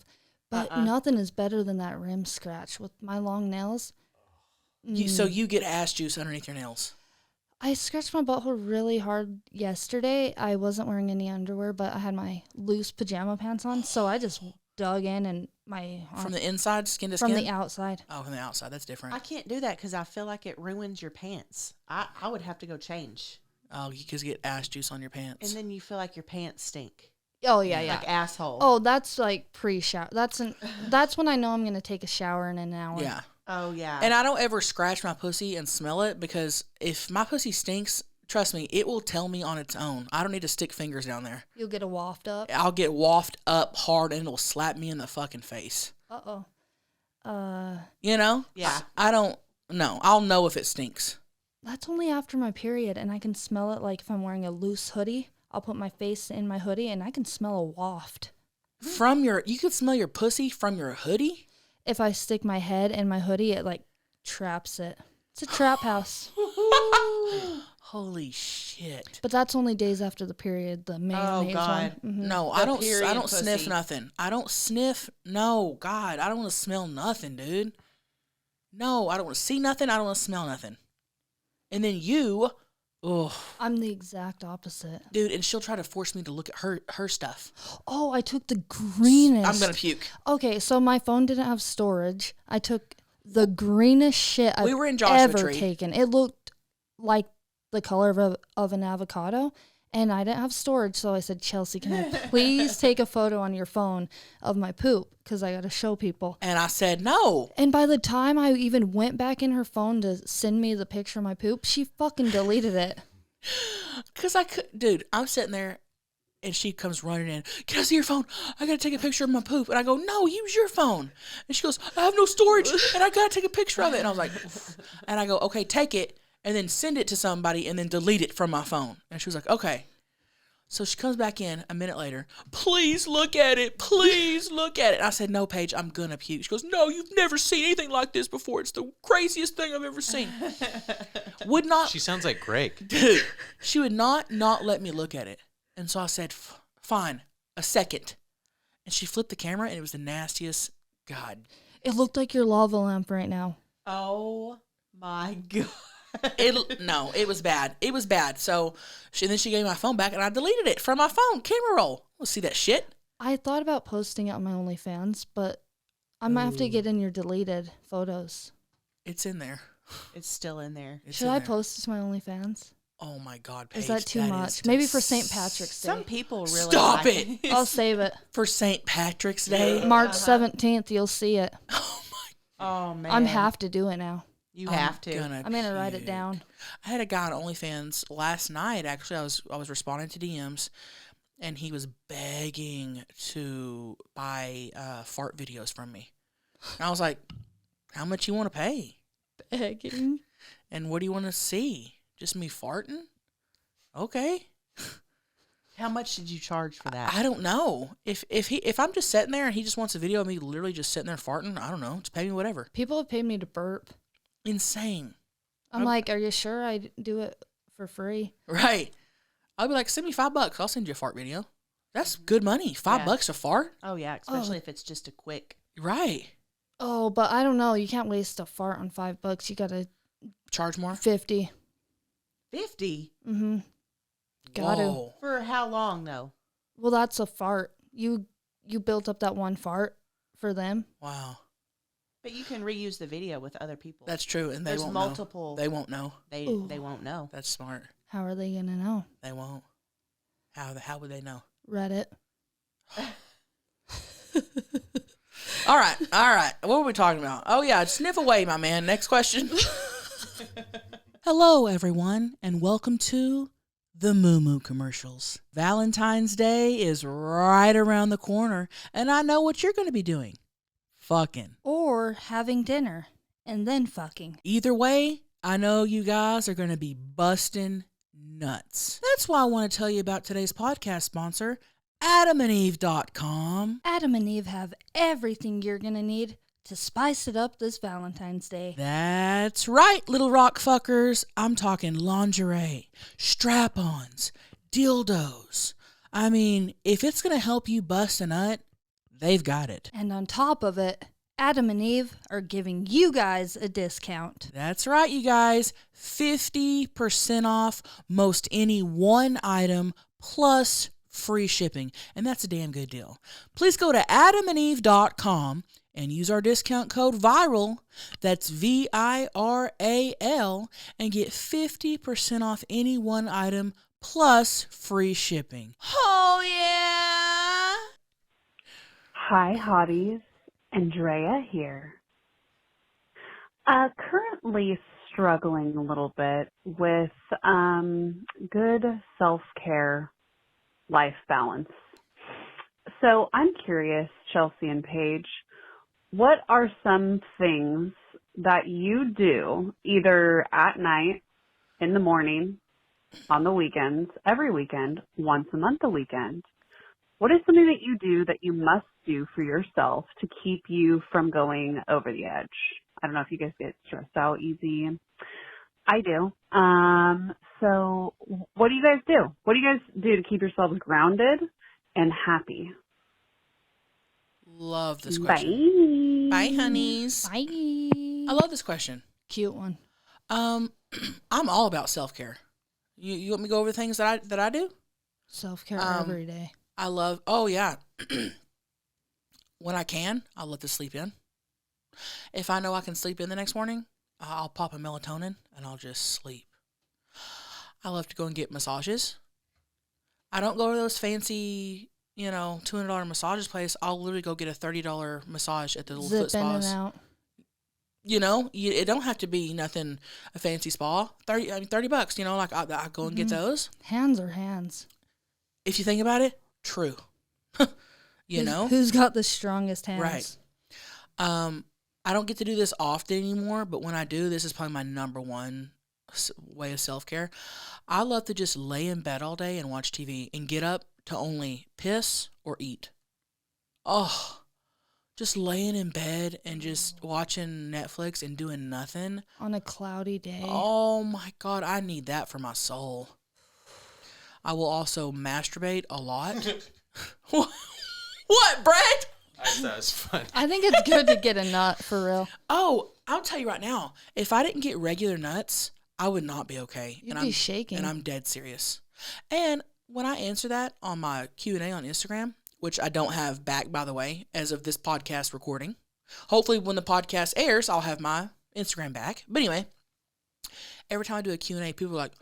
But nothing is better than that rim scratch with my long nails. So you get ass juice underneath your nails. I scratched my butthole really hard yesterday. I wasn't wearing any underwear, but I had my loose pajama pants on, so I just dug in and my From the inside, skin to from skin? the outside. Oh, from the outside. That's different. I can't do that because I feel like it ruins your pants. I would have to go change, Oh, you just get ass juice on your pants. and then you feel like your pants stink, Oh yeah, yeah. like asshole. Oh, that's like pre-shower. That's when I know I'm gonna take a shower in an hour. Yeah. Oh yeah. And I don't ever scratch my pussy and smell it because if my pussy stinks, trust me, it will tell me on its own. I don't need to stick fingers down there. You'll get a waft up. I'll get wafted up hard and it'll slap me in the fucking face. You know? Yeah. I don't know. I'll know if it stinks. That's only after my period, and I can smell it. Like if I'm wearing a loose hoodie, I'll put my face in my hoodie, and I can smell a waft. You could smell your pussy from your hoodie? If I stick my head in my hoodie, it like traps it. It's a trap house. Holy shit. But that's only days after the period, the mayonnaise God. one. Mm-hmm. No, The I don't period sniff pussy. nothing. I don't sniff. No, God, I don't want to smell nothing, dude. No, I don't want to see nothing. I don't want to smell nothing. And then you, I'm the exact opposite. dude, and she'll try to force me to look at her stuff. Oh, I took the greenest. I'm going to puke. Okay, so my phone didn't have storage. I took the greenest shit I've We were in Joshua ever Tree. taken. It looked like the color of an avocado, and I didn't have storage, so I said, Chelsea, can I please take a photo on your phone of my poop? Because I got to show people. And I said, no. And by the time I even went back in her phone to send me the picture of my poop, she fucking deleted it. Because I could, dude, I'm sitting there and she comes running in. Can I see your phone? I got to take a picture of my poop. And I go, no, use your phone. And she goes, I have no storage and I got to take a picture of it. And I was like, and I go, okay, take it and then send it to somebody and then delete it from my phone. And she was like, okay. So she comes back in a minute later. Please look at it. Please look at it. And I said, no, Paige, I'm going to puke. She goes, no, you've never seen anything like this before. It's the craziest thing I've ever seen. Would not. She sounds like Greg. Dude, she would not let me look at it. And so I said, fine, a second. And she flipped the camera and it was the nastiest. God. It looked like your lava lamp right now. Oh my God. No, it was bad. It was bad. So then she gave me my phone back and I deleted it from my phone. Camera roll. We'll see that shit. I thought about posting it on my OnlyFans, but I might have to get in your deleted photos. It's in there. It's still in there. It's Should in I there. post it to my OnlyFans? Oh my God, Paige. Is that too much? Maybe for St. Patrick's Day. Some people really Stop like it. I'll save it. For St. Patrick's Day. March 17th, you'll see it. Oh man. I'm have to do it now. You have to. I'm gonna write it down. I had a guy on OnlyFans last night. Actually, I was responding to DMs, and he was begging to buy fart videos from me. And I was like, "How much you want to pay? Begging. And what do you want to see? Just me farting? Okay." How much did you charge for that? I don't know. If I'm just sitting there and he just wants a video of me literally just sitting there farting, I don't know. Just pay me whatever. People have paid me to burp. Insane. I'm like, are you sure I do it for free? Right. I'll be like, send me $5. I'll send you a fart video. That's good money. $5 a fart. Oh yeah, especially if it's just a quick. Right. Oh, but I don't know. You can't waste a fart on $5. You gotta Charge more. 50. 50 Mm-hmm. Gotta. Whoa. for how long though? Well, that's a fart. You built up that one fart for them. Wow. But you can reuse the video with other people. That's true, and they There's won't multiple. know. They won't know. They Ooh. they won't know. That's smart. How are they gonna know? They won't. How would they know? Reddit. All right. What were we talking about? Oh yeah, sniff away, my man. Next question. Hello, everyone, and welcome to the Moo Moo commercials. Valentine's Day is right around the corner, and I know what you're going to be doing. Fucking. Or having dinner and then fucking. Either way, I know you guys are going to be busting nuts. That's why I want to tell you about today's podcast sponsor, AdamandEve.com. Adam and Eve have everything you're gonna need to spice it up this Valentine's Day. That's right, little rock fuckers. I'm talking lingerie, strap-ons, dildos. I mean, if it's going to help you bust a nut, they've got it. And on top of it, Adam and Eve are giving you guys a discount. That's right, you guys. 50% off most any one item plus free shipping. And that's a damn good deal. Please go to adamandeve.com and use our discount code VIRAL, that's VIRAL, and get 50% off any one item plus free shipping. Oh, yeah! Hi, hotties. Andrea here. Currently struggling a little bit with good self-care life balance. So I'm curious, Chelcie and Paige, what are some things that you do either at night, in the morning, on the weekends, every weekend, once a month a weekend, what is something that you do that you must do for yourself to keep you from going over the edge? I don't know if you guys get stressed out easy. I do. So what do you guys do? What do you guys do to keep yourselves grounded and happy? Love this question. Bye, honeys. Bye. I love this question. Cute one. I'm all about self-care. You want me to go over the things that I do? Self-care every day. I love, oh yeah. When I can, I'll let the sleep in. If I know I can sleep in the next morning, I'll pop a melatonin and I'll just sleep. I love to go and get massages. I don't go to those fancy, $200 massages place. I'll literally go get a $30 massage at the little foot spas. Zip in and out. It don't have to be nothing a fancy spa. $30, like I go and get those. Hands are hands. If you think about it, true. Who's got the strongest hands? Right. I don't get to do this often anymore, but when I do, this is probably my number one way of self-care. I love to just lay in bed all day and watch TV and get up to only piss or eat. Oh, just laying in bed and just watching Netflix and doing nothing. On a cloudy day. Oh my God, I need that for my soul. I will also masturbate a lot. What, Brett? I thought that was fun. I think it's good to get a nut, for real. Oh, I'll tell you right now, if I didn't get regular nuts, I would not be okay. You'd be shaking. And I'm dead serious. And when I answer that on my Q&A on Instagram, which I don't have back, by the way, as of this podcast recording. Hopefully when the podcast airs, I'll have my Instagram back. But anyway, every time I do a Q&A, people are like,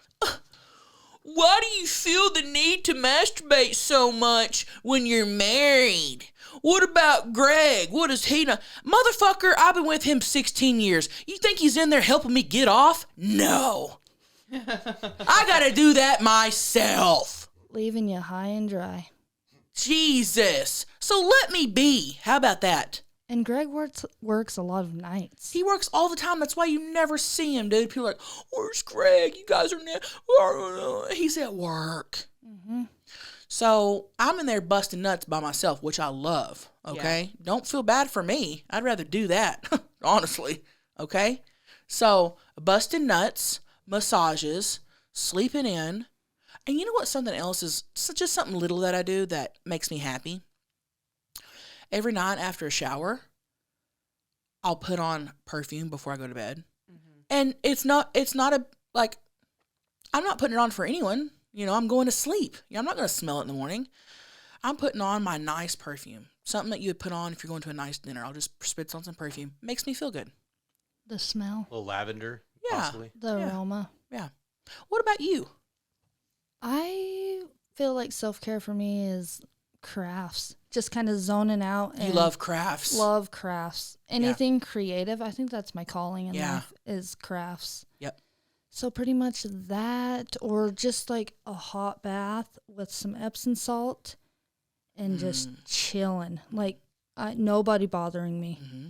why do you feel the need to masturbate so much when you're married? What about Greg? What does he know? Motherfucker, I've been with him 16 years. You think he's in there helping me get off? No. I gotta do that myself. Leaving you high and dry. Jesus. So let me be. How about that? And Greg works a lot of nights. He works all the time. That's why you never see him, dude. People are like, where's Greg? You guys are he's at work. Mm-hmm. So I'm in there busting nuts by myself, which I love, okay? Yeah. Don't feel bad for me. I'd rather do that, honestly, okay? So busting nuts, massages, sleeping in. And you know what something else is? Just something little that I do that makes me happy. Every night after a shower, I'll put on perfume before I go to bed. Mm-hmm. And it's not I'm not putting it on for anyone. I'm going to sleep. I'm not going to smell it in the morning. I'm putting on my nice perfume. Something that you would put on if you're going to a nice dinner. I'll just spritz on some perfume. Makes me feel good. The smell. A little lavender, yeah. possibly. The aroma. Yeah. What about you? I feel like self-care for me is crafts. Just kind of zoning out. You love crafts. Love crafts. Anything creative. I think that's my calling in life is crafts. Yep. So pretty much that, or just like a hot bath with some Epsom salt and just chilling. Like nobody bothering me. Mm-hmm.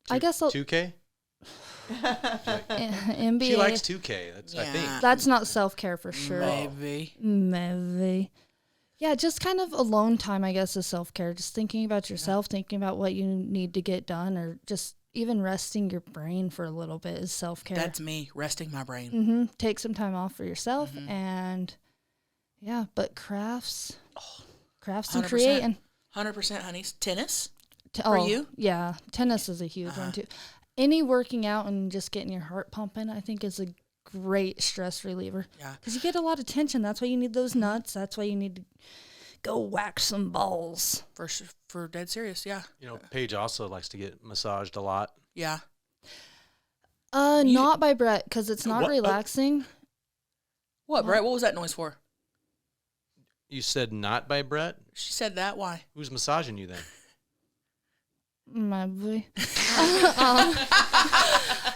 I guess I'll... 2K? NBA. She likes 2K. I think. That's not self-care for sure. Maybe. Yeah, just kind of alone time, I guess, is self-care. Just thinking about yourself, thinking about what you need to get done, or just even resting your brain for a little bit is self-care. That's me, resting my brain. Mm-hmm. Take some time off for yourself, and but crafts and creating. 100%, honeys. Tennis for you? Yeah, tennis is a huge one, too. Any working out and just getting your heart pumping, I think, is a great stress reliever. Yeah. Because you get a lot of tension. That's why you need those nuts. That's why you need to go whack some balls. For dead serious, yeah. Paige also likes to get massaged a lot. Yeah. Not by Brett, because it's not relaxing. What, Brett? What was that noise for? You said not by Brett? She said that. Why? Who's massaging you then? My boy.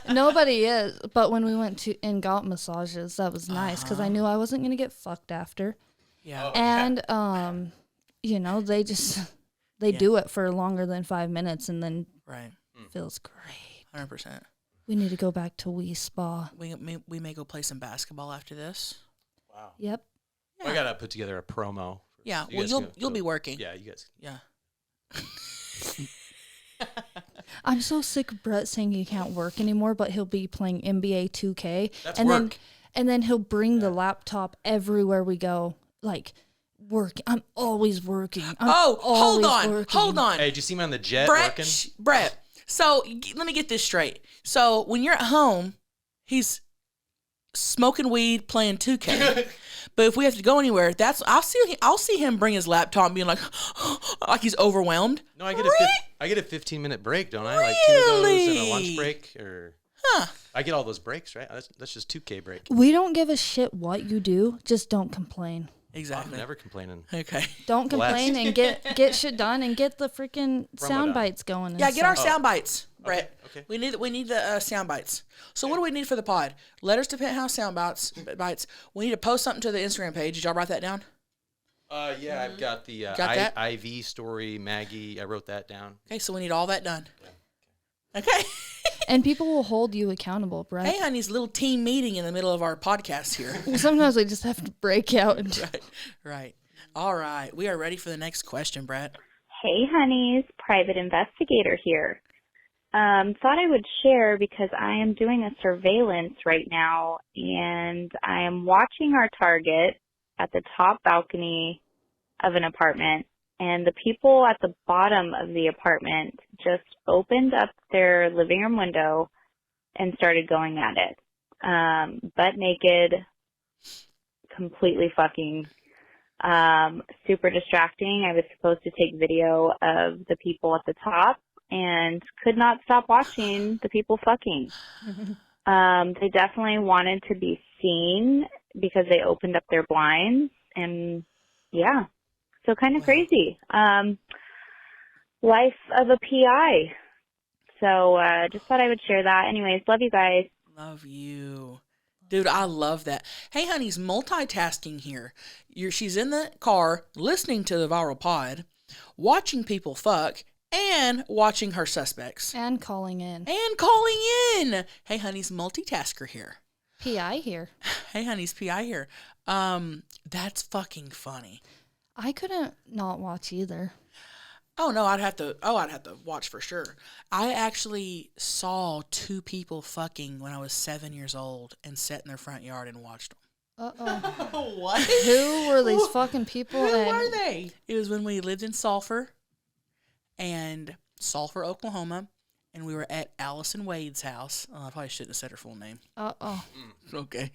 Nobody is. But when we went to and got massages, that was nice because I knew I wasn't going to get fucked after. Yeah. And, they do it for longer than 5 minutes and then feels great. 100%. We need to go back to Wii Spa. We may go play some basketball after this. Wow. Yep. Yeah. I got to put together a promo Yeah, You well, guys you'll go- be working. Yeah, you guys. Yeah. I'm so sick of Brett saying he can't work anymore, but he'll be playing NBA 2K. That's and work. then he'll bring the laptop everywhere we go. Like, working. I'm always working. Hold on. Hey, did you see me on the jet Brett, working? Brett. So let me get this straight. So when you're at home, he's smoking weed, playing 2K. But if we have to go anywhere, I'll see him bring his laptop and being like he's overwhelmed. No, I get a 15-minute break, don't I? Like 2 of those and a lunch break, or I get all those breaks, right? That's just 2K break. We don't give a shit what you do. Just don't complain. Exactly. I'm never complaining. Okay. Don't complain and get shit done and get the freaking sound bites going. Yeah, get our sound bites, Brett. Okay. We need the sound bites. So what do we need for the pod? Letters to Penthouse sound bites. We need to post something to the Instagram page. Did y'all write that down? Yeah, I've got the Got that? IV story, Maggie. I wrote that down. Okay, so we need all that done. Okay. And people will hold you accountable, Brett. Hey, honey's little team meeting in the middle of our podcast here. Sometimes we just have to break out. And Right. All right. We are ready for the next question, Brett. Hey, honeys. Private investigator here. Thought I would share because I am doing a surveillance right now, and I am watching our target at the top balcony of an apartment, and the people at the bottom of the apartment just opened up their living room window and started going at it. Butt naked, completely fucking, super distracting. I was supposed to take video of the people at the top and could not stop watching the people fucking. They definitely wanted to be seen because they opened up their blinds, and yeah, so kind of crazy. Life of a PI. So just thought I would share that. Anyways, love you guys. Love you. Dude, I love that. Hey, honey's multitasking here. She's in the car listening to the viral pod, watching people fuck, and watching her suspects. and calling in. Hey, honey's multitasker here. PI here. Hey, honey's PI here. That's fucking funny. I couldn't not watch either. Oh no, I'd have to watch for sure. I actually saw 2 people fucking when I was 7 years old and sat in their front yard and watched them. Uh-oh. What? Who were these fucking people? Who and were they? It was when we lived in Sulphur, Oklahoma, and we were at Allison Wade's house. Oh, I probably shouldn't have said her full name. Uh-oh. Okay.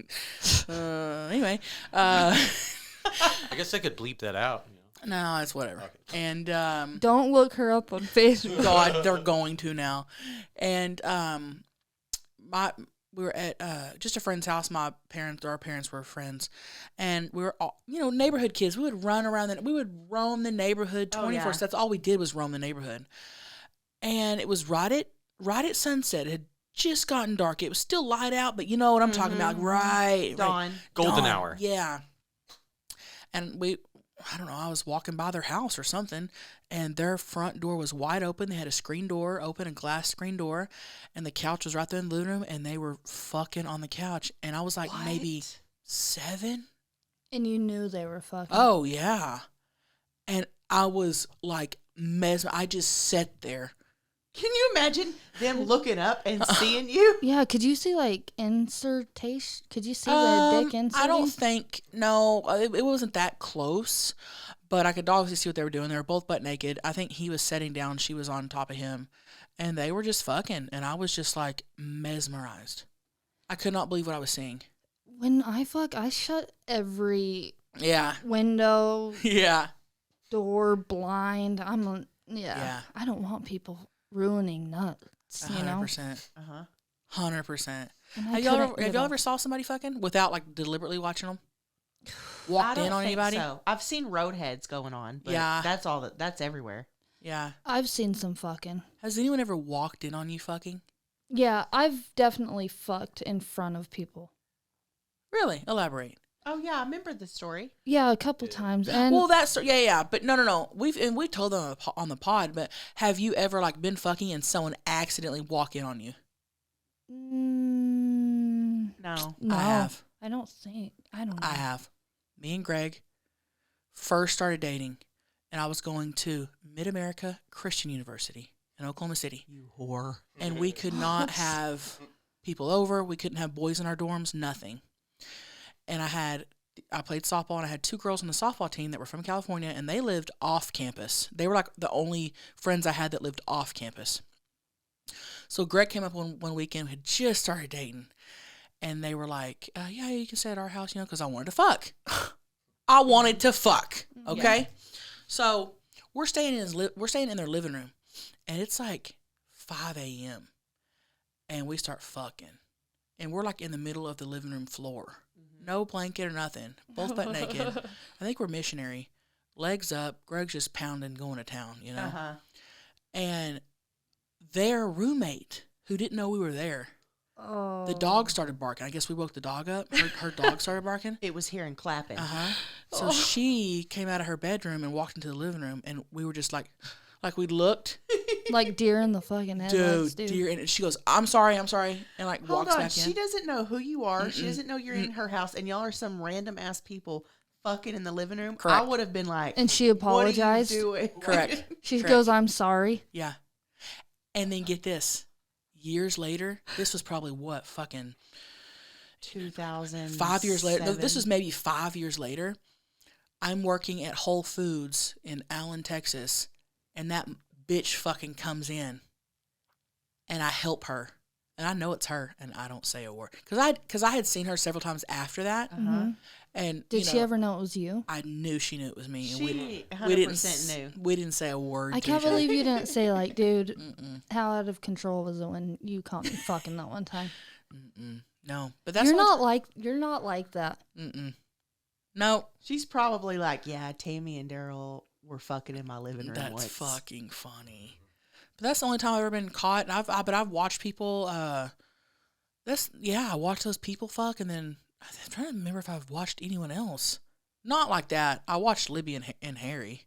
Anyway, I guess I could bleep that out. no, it's whatever. Okay. And Don't look her up on Facebook. God, they're going to now. And we were at just a friend's house. Our parents were friends, and we were all, neighborhood kids. We would run around we would roam the neighborhood 24. So that's all we did was roam the neighborhood. And it was right at sunset. It had just gotten dark. It was still light out, but you know what I'm talking about, right? Dawn. Golden Dawn, hour. Yeah. And I don't know, I was walking by their house or something, and their front door was wide open. They had a screen door open, a glass screen door, and the couch was right there in the living room, and they were fucking on the couch. And I was like maybe 7. And you knew they were fucking. Oh, yeah. And I was like mesmerized. I just sat there. Can you imagine them looking up and seeing you? Yeah, could you see like insertation? Could you see the dick inserting? I don't think, no, it wasn't that close, but I could obviously see what they were doing. They were both butt naked. I think he was sitting down, she was on top of him, and they were just fucking, and I was just like mesmerized. I could not believe what I was seeing. When I fuck, I shut every Yeah. window, Yeah. door, blind. Yeah. I don't want people ruining nuts, 100%. Uh-huh. 100%. And Have y'all ever saw somebody fucking without like deliberately watching them? Walked in on anybody? So. I've seen roadheads going on, but Yeah. that's everywhere. Yeah. I've seen some fucking. Has anyone ever walked in on you fucking? Yeah, I've definitely fucked in front of people. Really? Elaborate. Oh yeah, I remember the story. Yeah, a couple times. And Well, that's yeah, but no. We told them on the pod, but have you ever like been fucking and someone accidentally walk in on you? No. no, I have. I don't think. I don't know. I have. Me and Greg first started dating, and I was going to Mid-America Christian University in Oklahoma City. You whore. And we could not have people over. We couldn't have boys in our dorms, nothing. And I played softball, and I had 2 girls on the softball team that were from California, and they lived off campus. They were like the only friends I had that lived off campus. So Greg came up one weekend, we had just started dating, and they were like, yeah, you can stay at our house, because I wanted to fuck. I wanted to fuck, okay? Yeah. So we're staying in their living room, and it's like 5 a.m., and we start fucking. And we're like in the middle of the living room floor. No blanket or nothing. Both butt naked. I think we're missionary. Legs up. Greg's just pounding, going to town, Uh-huh. And their roommate, who didn't know we were there, the dog started barking. I guess we woke the dog up. Her dog started barking. It was hearing clapping. Uh-huh. So she came out of her bedroom and walked into the living room, and we were just like we looked. Like deer in the fucking headlights, dude. Deer. And she goes, I'm sorry, and like Hold walks on. back in. She doesn't know who you are. She doesn't know you're in her house, and y'all are some random ass people fucking in the living room. Correct. I would have been like, and she apologized. What are you doing? Correct. She Correct. goes, I'm sorry. Yeah. And then get this. Years later, this was probably what, fucking 2000. 5 years later. No, this was maybe 5 years later. I'm working at Whole Foods in Allen, Texas, and that bitch fucking comes in, and I help her, and I know it's her, and I don't say a word because I had seen her several times after that. Mm-hmm. And did she ever know it was you? I knew she knew it was me. And she 100% knew. We didn't say a word. I can't believe you didn't say, like, dude, how out of control was it when you caught me fucking that one time? No, but that's you're not like that. No, she's probably like, yeah, Tammy and Daryl were fucking in my living room. That's once. fucking funny. But that's the only time I've ever been caught. And I've watched people. I watched those people fuck, and then I'm trying to remember if I've watched anyone else. Not like that. I watched Libby and Harry.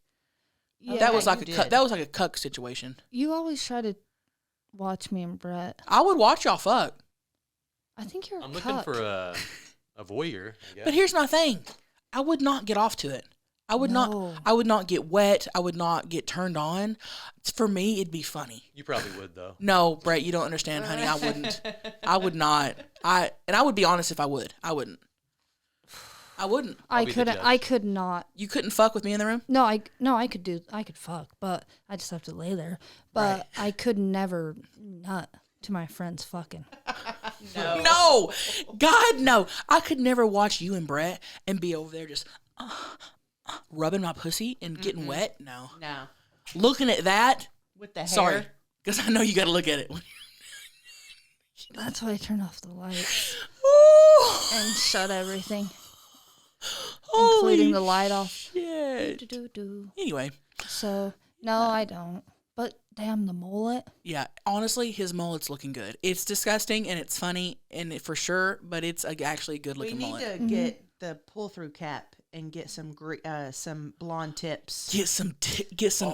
Yeah, that was like that was like a cuck situation. You always try to watch me and Brett. I would watch y'all fuck. I think you're. I'm looking for a voyeur. I guess. But here's my thing. I would not get off to it. I would not get wet. I would not get turned on. For me, it'd be funny. You probably would, though. No, Brett, you don't understand, honey. I wouldn't. I would not. I would be honest if I would. I wouldn't. I wouldn't. I could not. You couldn't fuck with me in the room? No, I could fuck, but I just have to lay there. But right. I could never nut to my friends fucking. No. God, no. I could never watch you and Brett and be over there just rubbing my pussy and getting wet. No. Looking at that. With the hair. Sorry. Because I know you got to look at it. That's why I turn off the lights. And shut everything. Including the light off. Shit. Anyway. So, no, I don't. But damn, the mullet. Yeah, honestly, his mullet's looking good. It's disgusting and it's funny and for sure, but it's actually a good looking mullet. We need to get the pull through cap and get some blonde tips. Get some.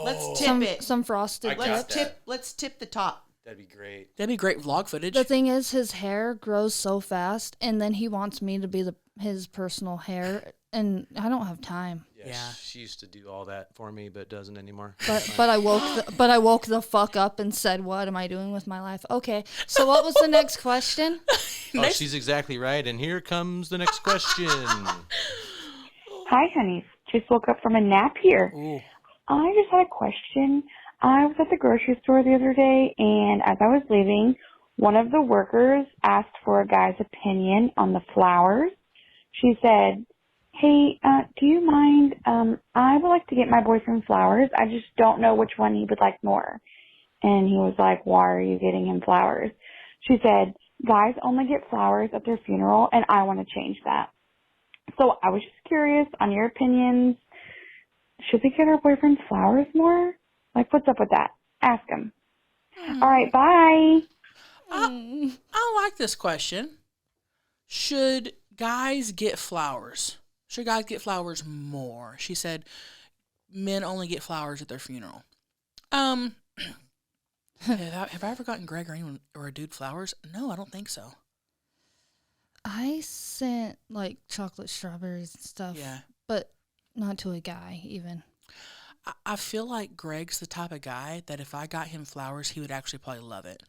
Let's tip it. Some frosted tips. Let's tip the top. That'd be great. That'd be great vlog footage. The thing is, his hair grows so fast, and then he wants me to be his personal hair, and I don't have time. Yeah. She used to do all that for me, but doesn't anymore. But I woke the fuck up and said, "What am I doing with my life?" Okay, so what was the next question? She's exactly right, and here comes the next question. Hi, honeys. Just woke up from a nap here. Ooh. I just had a question. I was at the grocery store the other day, and as I was leaving, one of the workers asked for a guy's opinion on the flowers. She said, "Hey, do you mind? I would like to get my boyfriend flowers. I just don't know which one he would like more." And he was like, "Why are you getting him flowers?" She said, "Guys only get flowers at their funeral, and I want to change that." So I was just curious on your opinions. Should we get our boyfriends flowers more? Like, what's up with that? Ask him. All right, bye. I like this question. Should guys get flowers? Should guys get flowers more? She said men only get flowers at their funeral. Have I ever gotten Greg or anyone or a dude flowers? No, I don't think so. I sent like chocolate strawberries and stuff. Yeah. But not to a guy even. I feel like Greg's the type of guy that if I got him flowers, he would actually probably love it.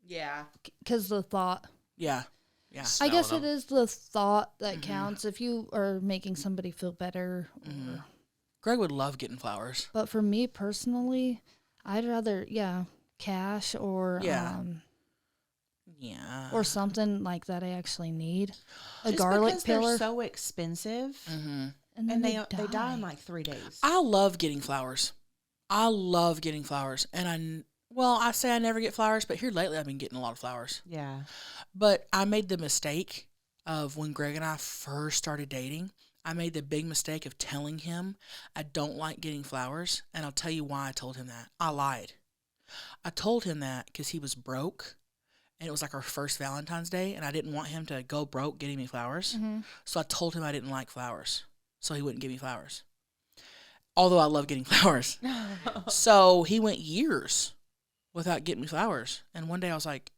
Yeah. Because the thought. Yeah. Yeah. I guess it is the thought that counts. If you are making somebody feel better. Or, Greg would love getting flowers. But for me personally, I'd rather, cash or or something like that I actually need. A garlic pillar. They're so expensive. And they die in like 3 days. I love getting flowers. And I say I never get flowers, but here lately I've been getting a lot of flowers. Yeah. But I made the mistake of when Greg and I first started dating, I made the big mistake of telling him I don't like getting flowers. And I'll tell you why I told him that. I lied. I told him that because he was broke. And it was like our first Valentine's Day. And I didn't want him to go broke getting me flowers. So I told him I didn't like flowers. So he wouldn't give me flowers. Although I love getting flowers. So he went years without getting me flowers. And one day I was like,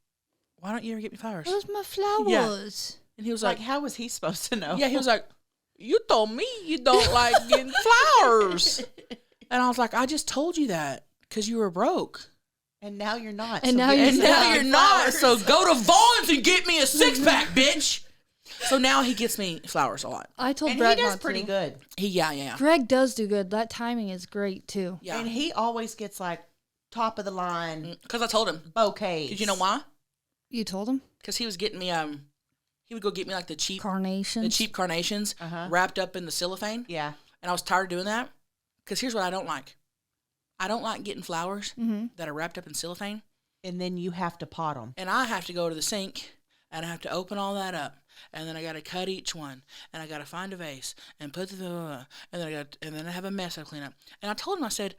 why don't you ever get me flowers? Where's my flowers? Yeah. And he was like, how was he supposed to know? Yeah, he was like, you told me you don't like getting flowers. And I was like, I just told you that because you were broke. And now you're not. And so now you're not. So go to Vaughn's and get me a 6-pack, bitch. So now he gets me flowers a lot. I told and Brett he does not pretty to. good. Yeah. Greg does do good. That timing is great too. Yeah. And he always gets like top of the line. Because I told him. Bouquets. Did you know why? You told him? Because he was getting me, he would go get me like the cheap carnations wrapped up in the cellophane. Yeah. And I was tired of doing that. Because here's what I don't like. I don't like getting flowers that are wrapped up in cellophane. And then you have to pot them. And I have to go to the sink and I have to open all that up. And then I got to cut each one, and I got to find a vase and put and then I have a mess I clean up. And I told him, I said,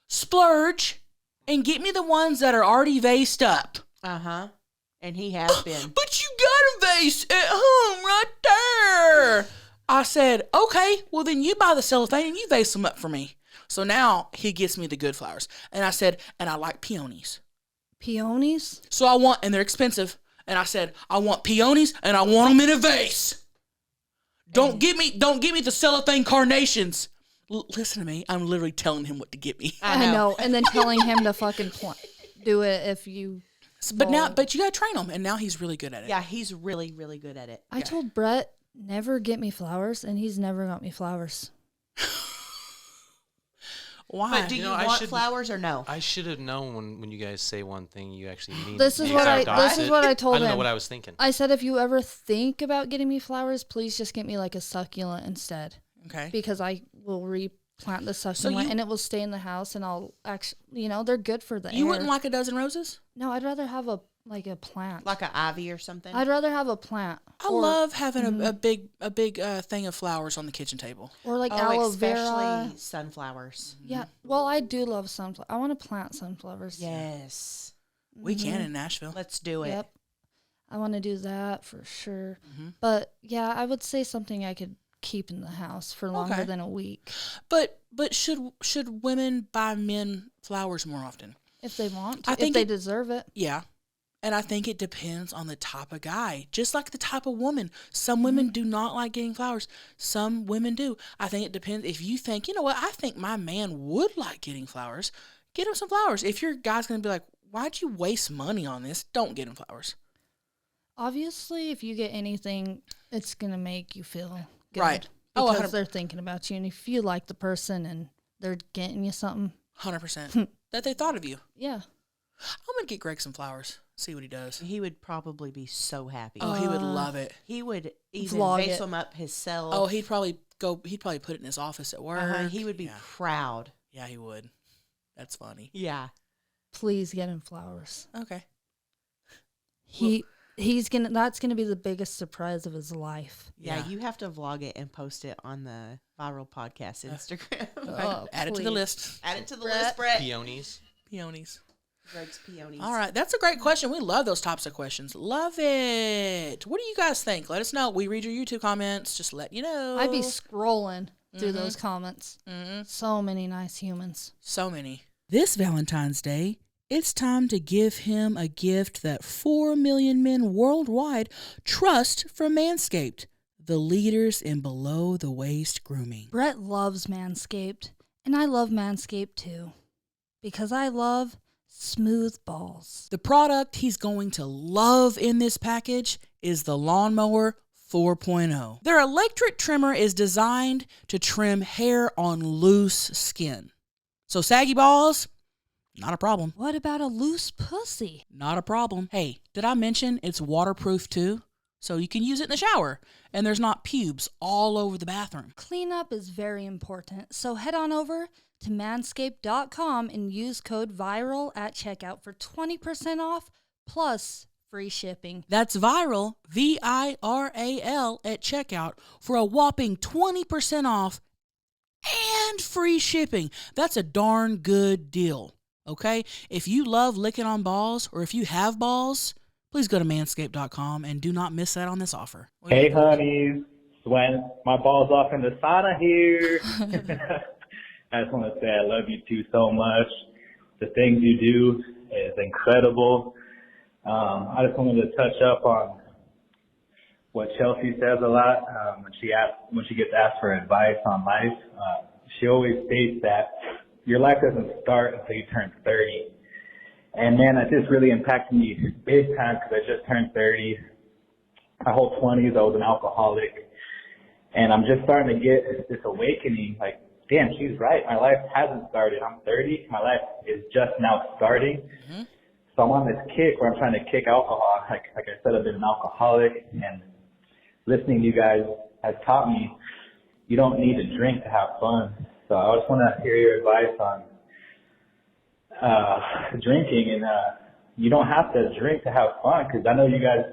splurge and get me the ones that are already vased up. And he has been. But you got a vase at home right there. I said, okay, well then you buy the cellophane and you vase them up for me. So now he gets me the good flowers. And I said, and I like peonies. Peonies? So and they're expensive. And I said, I want peonies and I want them in a vase. Don't give me the cellophane carnations. Listen to me. I'm literally telling him what to get me. I know. And then telling him to fucking do it if you. But you gotta train him, and now he's really good at it. Yeah, he's really, really good at it. I told Brett never get me flowers, and he's never got me flowers. Why? But do you want flowers or no? I should have known when you guys say one thing, you actually mean. This is what I told him. I don't know what I was thinking. I said, if you ever think about getting me flowers, please just get me like a succulent instead. Okay. Because I will replant the succulent and it will stay in the house, and I'll actually, they're good for the air. You wouldn't like a dozen roses? No, I'd rather have a plant, like an ivy or something. I'd rather have a plant. I love having a big thing of flowers on the kitchen table, or like aloe vera, especially sunflowers. Yeah, well, I do love sunflowers. I want to plant sunflowers. Yes, we can in Nashville. Let's do it. Yep, I want to do that for sure. But yeah, I would say something I could keep in the house for longer than a week. But should women buy men flowers more often if they want to, if they deserve it? Yeah. And I think it depends on the type of guy, just like the type of woman. Some women do not like getting flowers. Some women do. I think it depends. If you think, you know what, I think my man would like getting flowers, get him some flowers. If your guy's going to be like, why'd you waste money on this? Don't get him flowers. Obviously, if you get anything, it's going to make you feel good. Right. Because they're thinking about you. And if you like the person and they're getting you something. 100%. That they thought of you. Yeah. I'm going to get Greg some flowers. See what he does. He would probably be so happy. Oh, he would love it. He would even vase them up himself. Oh, he'd probably put it in his office at work. He would be proud. Yeah, he would. That's funny. Yeah. Please get him flowers. Okay. That's gonna be the biggest surprise of his life. Yeah, you have to vlog it and post it on the Viral Podcast Instagram. Add it to the list. Add it to the list, Brett. Peonies. Greg's peonies. All right, that's a great question. We love those types of questions. Love it. What do you guys think? Let us know. We read your YouTube comments. Just let you know. I'd be scrolling through those comments. So many nice humans. So many. This Valentine's Day, it's time to give him a gift that 4 million men worldwide trust from Manscaped, the leaders in below-the-waist grooming. Brett loves Manscaped, and I love Manscaped too, because I love smooth balls. The product he's going to love in this package is the Lawnmower 4.0. Their electric trimmer is designed to trim hair on loose skin. So saggy balls, not a problem. What about a loose pussy? Not a problem. Hey, did I mention it's waterproof too? So you can use it in the shower, and there's not pubes all over the bathroom. Cleanup is very important, so head on over to manscaped.com and use code VIRAL at checkout for 20% off plus free shipping. That's VIRAL, VIRAL, at checkout for a whopping 20% off and free shipping. That's a darn good deal, okay? If you love licking on balls, or if you have balls, please go to manscaped.com and do not miss out on this offer. Hey, honeys. Sweating my balls off in the sauna here. I just want to say I love you two so much. The things you do is incredible. I just wanted to touch up on what Chelcie says a lot when she gets asked for advice on life. She always states that your life doesn't start until you turn 30. And man, that just really impacted me big time because I just turned 30. My whole 20s, I was an alcoholic. And I'm just starting to get this awakening, like, damn, she's right. My life hasn't started. I'm 30. My life is just now starting. Mm-hmm. So I'm on this kick where I'm trying to kick alcohol. Like I said, I've been an alcoholic, and listening to you guys has taught me you don't need to drink to have fun. So I just want to hear your advice on drinking, and you don't have to drink to have fun, because I know you guys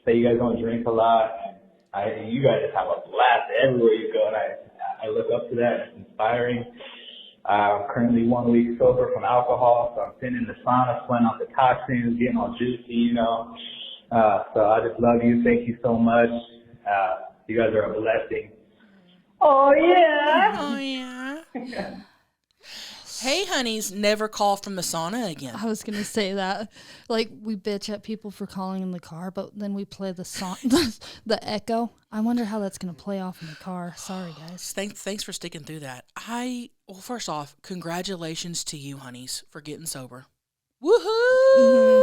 say you guys don't drink a lot. You guys just have a blast everywhere you go, and I look up to that. It's inspiring. I'm currently 1 week sober from alcohol, so I'm sitting in the sauna, sweating out the toxins, getting all juicy, you know. So I just love you. Thank you so much. You guys are a blessing. Oh, yeah. Oh, yeah. Hey, honeys, never call from the sauna again. I was going to say that. Like, we bitch at people for calling in the car, but then we play the song, the echo. I wonder how that's going to play off in the car. Sorry, guys. Thanks for sticking through that. Well, first off, congratulations to you, honeys, for getting sober. Woohoo! Mm-hmm.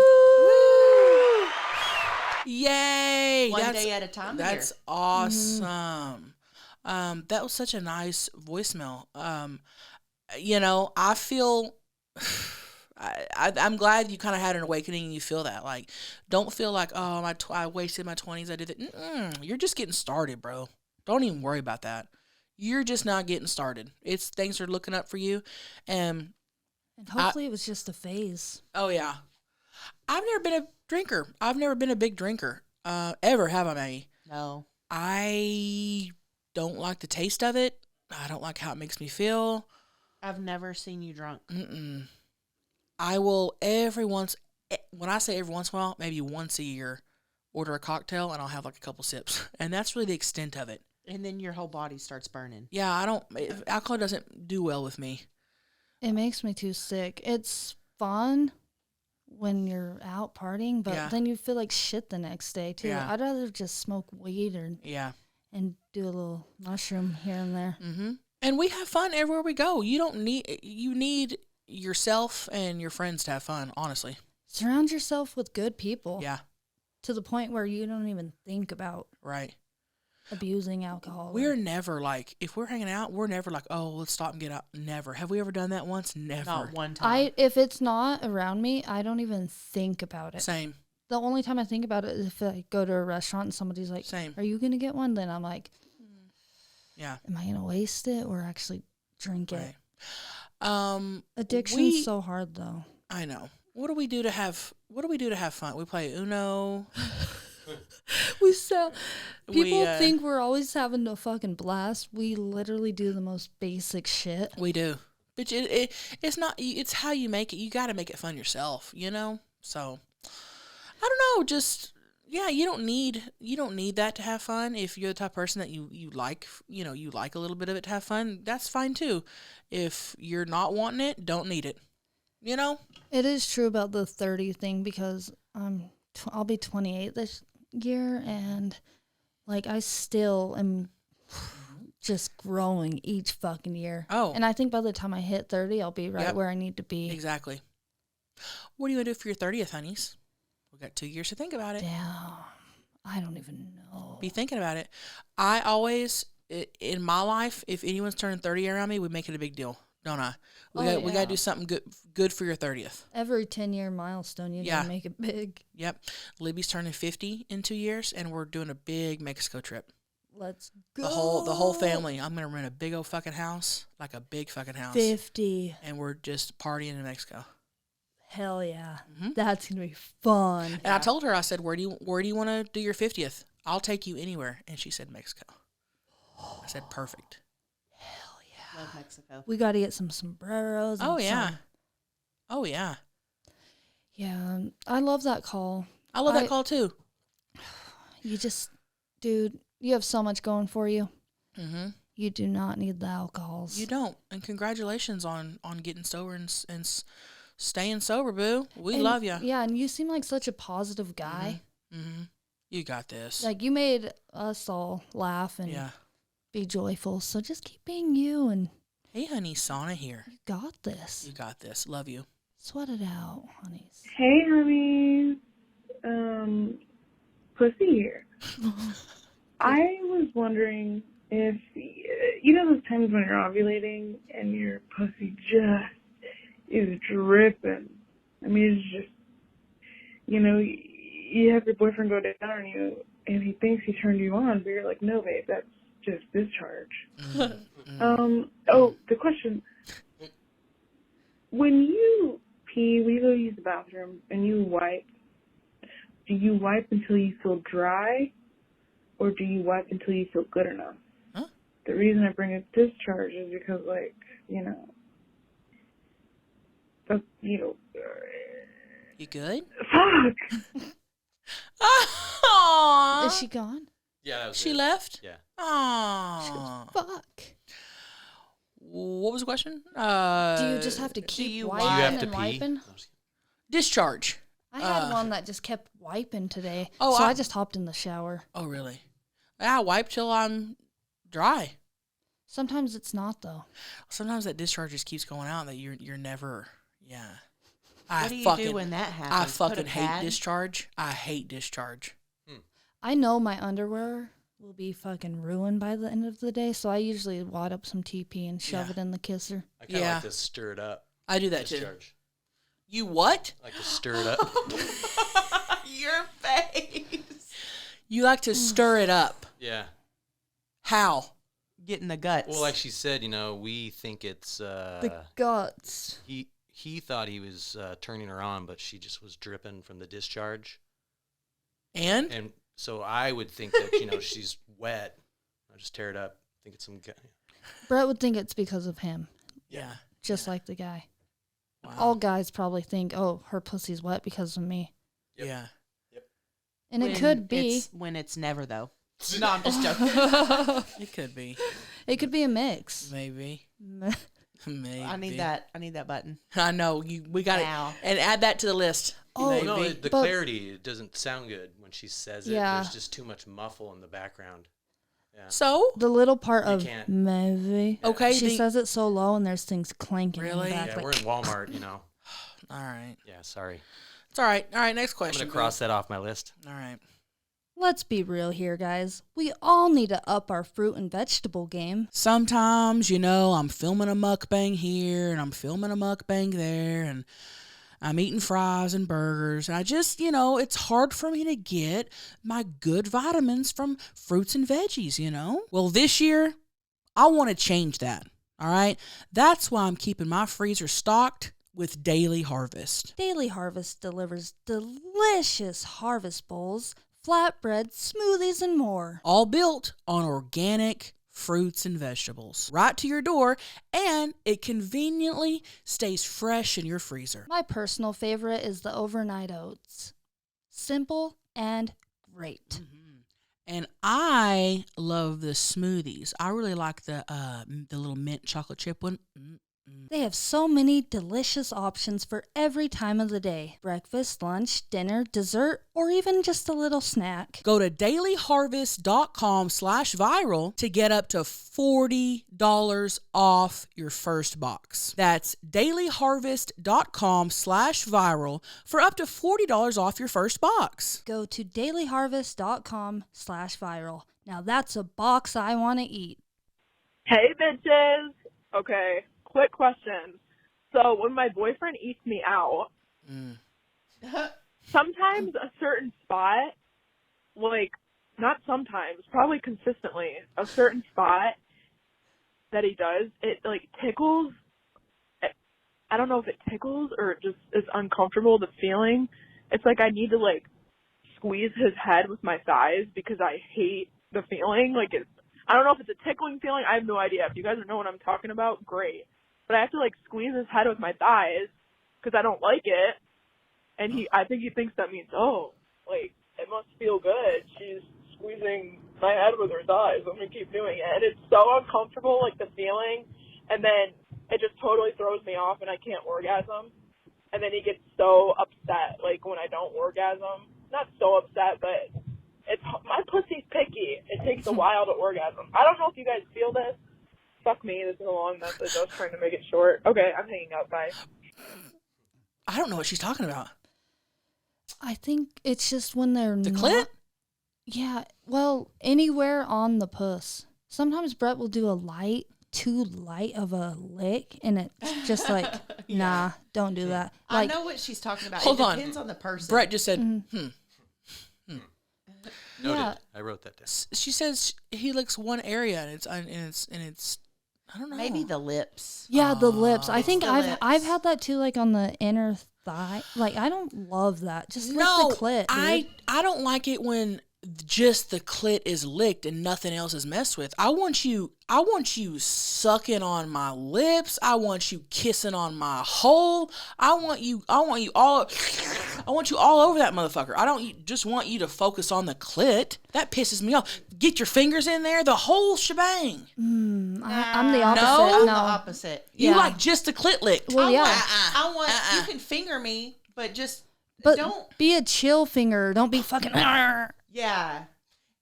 Woo! Yay! One day at a time. That's awesome. That was such a nice voicemail. You know, I feel, I'm glad you kind of had an awakening and you feel that. Like, don't feel like, oh, I wasted my 20s, I did that. You're just getting started, bro. Don't even worry about that. You're just not getting started. Things are looking up for you. And hopefully it was just a phase. Oh, yeah. I've never been a drinker. I've never been a big drinker. Ever, have I, Maggie? No. I don't like the taste of it. I don't like how it makes me feel. I've never seen you drunk. I will when I say every once in a while, maybe once a year, order a cocktail and I'll have like a couple sips. And that's really the extent of it. And then your whole body starts burning. Yeah, alcohol doesn't do well with me. It makes me too sick. It's fun when you're out partying, but then you feel like shit the next day too. Yeah. I'd rather just smoke weed and do a little mushroom here and there. Mm-hmm. And we have fun everywhere we go. You need yourself and your friends to have fun, honestly. Surround yourself with good people. Yeah. To the point where you don't even think about abusing alcohol. We're never like, if we're hanging out, we're never like, oh, let's stop and get out. Never. Have we ever done that once? Never. Not one time. If it's not around me, I don't even think about it. Same. The only time I think about it is if I go to a restaurant and somebody's like, Same. Are you going to get one? Then I'm like, yeah. Am I going to waste it or actually drink it? Right. Addiction's so hard though. I know. What do we do to have fun? We play Uno. People think we're always having a fucking blast. We literally do the most basic shit. We do. But it's not, it's how you make it. You got to make it fun yourself, you know? So I don't know, just you don't need that to have fun. If you're the type of person that you like, you like a little bit of it to have fun, that's fine too. If you're not wanting it, don't need it. You know? It is true about the 30 thing because I'll be 28 this year, and Like, I still am just growing each fucking year. Oh. And I think by the time I hit 30, I'll be right where I need to be. Exactly. What are you going to do for your 30th, honeys? We've got 2 years to think about it. Damn. I don't even know. Be thinking about it. I always, in my life, if anyone's turning 30 around me, we make it a big deal, don't I? We got to do something good for your 30th. Every 10-year milestone, you got to make it big. Yep. Libby's turning 50 in 2 years, and we're doing a big Mexico trip. Let's go. The whole family. I'm going to rent a big old fucking house, like a big fucking house. 50. And we're just partying in Mexico. Hell yeah. Mm-hmm. That's going to be fun. And I told her, I said, where do you want to do your 50th? I'll take you anywhere. And she said Mexico. I said, perfect. Hell yeah. Love Mexico. We got to get some sombreros. Oh, yeah. Oh, yeah. Yeah. I love that call. I love that call, too. You just, dude, you have so much going for you. Mm-hmm. You do not need the alcohols. You don't. And congratulations on getting sober and staying sober, boo. We love you. Yeah, and you seem like such a positive guy. Mm-hmm. Mm-hmm. You got this. Like, you made us all laugh and be joyful. So just keep being you. And hey, honey, sauna here. You got this. You got this. Love you. Sweat it out, honeys. Hey, honeys. Pussy here. I was wondering if, you know those times when you're ovulating and your pussy just is dripping. I mean, it's just, you know, you have your boyfriend go down on you and he thinks he turned you on, but you're like, no, babe, that's just discharge. The question, when you pee, when you go use the bathroom and you wipe, do you wipe until you feel dry or do you wipe until you feel good enough? Huh? The reason I bring up discharge is because, like, you know, that's, you know. You good? Fuck! Aww. Is she gone? Yeah, that was She it. left? Yeah. Aww. Fuck. What was the question? Do you just have to keep wiping and wiping? Discharge. I had one that just kept wiping today. Oh, so I just hopped in the shower. Oh, really? I wipe till I'm dry. Sometimes it's not, though. Sometimes that discharge just keeps going out that you're never, What do you do when that happens? I fucking Put a hate pad? discharge. I hate discharge. I know my underwear will be fucking ruined by the end of the day, so I usually wad up some TP and shove it in the kisser. I kind of like to stir it up. I do that discharge. too. You what? I like to stir it up. Your face. You like to stir it up. Yeah. How? Get in the guts. Well, like she said, you know, we think it's the guts. He thought he was turning her on, but she just was dripping from the discharge. And so I would think that, you know, she's wet. I'll just tear it up. Think it's some guy. Brett would think it's because of him. Yeah. Just like the guy. Wow. All guys probably think, oh, her pussy's wet because of me. Yep. Yeah. Yep. And it could be. When it's never, though. No, I'm just joking. It could be. It could be a mix. Maybe. Maybe. I need that button. I know. We got it. And add that to the list. Oh, maybe. No, the clarity, it doesn't sound good when she says it. Yeah. There's just too much muffle in the background. Yeah. So? The little part You of can't. maybe. Okay. She says it so low and there's things clanking in the Really? back. Yeah, like, we're in Walmart, you know. All right. Yeah, sorry. It's all right. All right, next I'm question. going to cross that off my list. All right. let's be real here, guys. We all need to up our fruit and vegetable game. Sometimes, I'm filming a mukbang here and I'm filming a mukbang there and I'm eating fries and burgers. And I just, it's hard for me to get my good vitamins from fruits and veggies, Well, this year, I want to change that, all right? That's why I'm keeping my freezer stocked with Daily Harvest. Daily Harvest delivers delicious harvest bowls, flatbread, smoothies, and more. All built on organic fruits and vegetables. Right to your door, and it conveniently stays fresh in your freezer. My personal favorite is the overnight oats. Simple and great. Mm-hmm. And I love the smoothies. I really like the little mint chocolate chip one. Mm-mm. They have so many delicious options for every time of the day. Breakfast, lunch, dinner, dessert, or even just a little snack. Go to dailyharvest.com/viral to get up to $40 off your first box. That's dailyharvest.com/viral for up to $40 off your first box. Go to dailyharvest.com/viral. Now that's a box I want to eat. Hey, bitches. Okay, quick question. So when my boyfriend eats me out, sometimes a certain spot, like, not sometimes, probably consistently, a certain spot that he does, it, like, tickles. I don't know if it tickles or it just is uncomfortable, the feeling. It's like I need to, like, squeeze his head with my thighs because I hate the feeling. Like, I don't know if it's a tickling feeling. I have no idea. If you guys know what I'm talking about, great. But I have to, like, squeeze his head with my thighs because I don't like it. And I think he thinks that means, oh, like, it must feel good. She's squeezing my head with her thighs. I'm going to keep doing it. And it's so uncomfortable, like, the feeling. And then it just totally throws me off and I can't orgasm. And then he gets so upset, like, when I don't orgasm. Not so upset, but my pussy's picky. It takes a while to orgasm. I don't know if you guys feel this. Fuck me, this is a long message. I was trying to make it short. Okay, I'm hanging up. Bye. I don't know what she's talking about. I think it's just when they're The clit? Yeah, well, anywhere on the puss. Sometimes Brett will do too light of a lick, and it's just like, nah, don't do that. Like, I know what she's talking about. Hold on. It depends on the person. Brett just said, Noted. Yeah. I wrote that down. She says he licks one area, and it's I don't know. Maybe the lips. Yeah, the lips. I think the I've lips. had that too, like on the inner thigh. Like, I don't love that. Just lick the clit, dude. I don't like it when just the clit is licked and nothing else is messed with. I want you sucking on my lips. I want you kissing on my hole. I want you all over that motherfucker. I don't just want you to focus on the clit. That pisses me off. Get your fingers in there, the whole shebang. I'm the opposite. No? I'm No. the opposite. You Yeah. like just the clit licked. Well, yeah. I want you can finger me, but just But don't. be a chill finger. Don't be fucking. Yeah,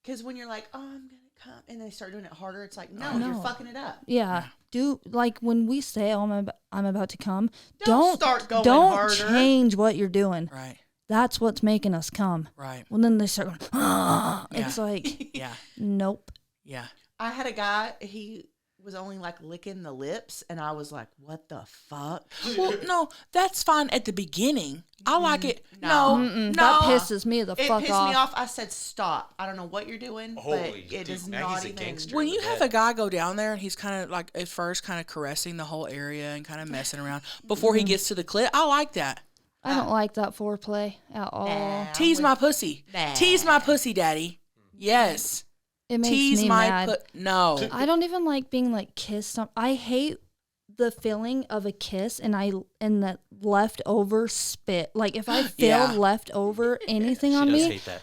because when you're like, oh, I'm gonna come, and they start doing it harder, it's like, no, No. you're fucking it up. Yeah. Do like when we say, "Oh, I'm about to come." Don't start going Don't harder. change what you're doing. Right. That's what's making us come. Right. Well, then they start going. Ah. It's like, Yeah. nope. Yeah. I had a guy, he was only like licking the lips, and I was like, what the fuck? Well, no, that's fine at the beginning. I like it. No. No. That pisses me the It fuck pissed off. me off. I said, stop. I don't know what you're doing, Holy but it dude, is Maggie's not a even. gangster. When in you the have bed. a guy go down there and he's kind of like at first kind of caressing the whole area and kind of messing around before he gets to the clit, I like that. I don't like that foreplay at all. Nah. Tease my pussy. Nah. Tease my pussy, daddy. Yes. It makes Tease me my mad. no. I don't even like being like kissed on. I hate the feeling of a kiss and the leftover spit. Like if I feel Yeah. leftover anything She on does me, hate that.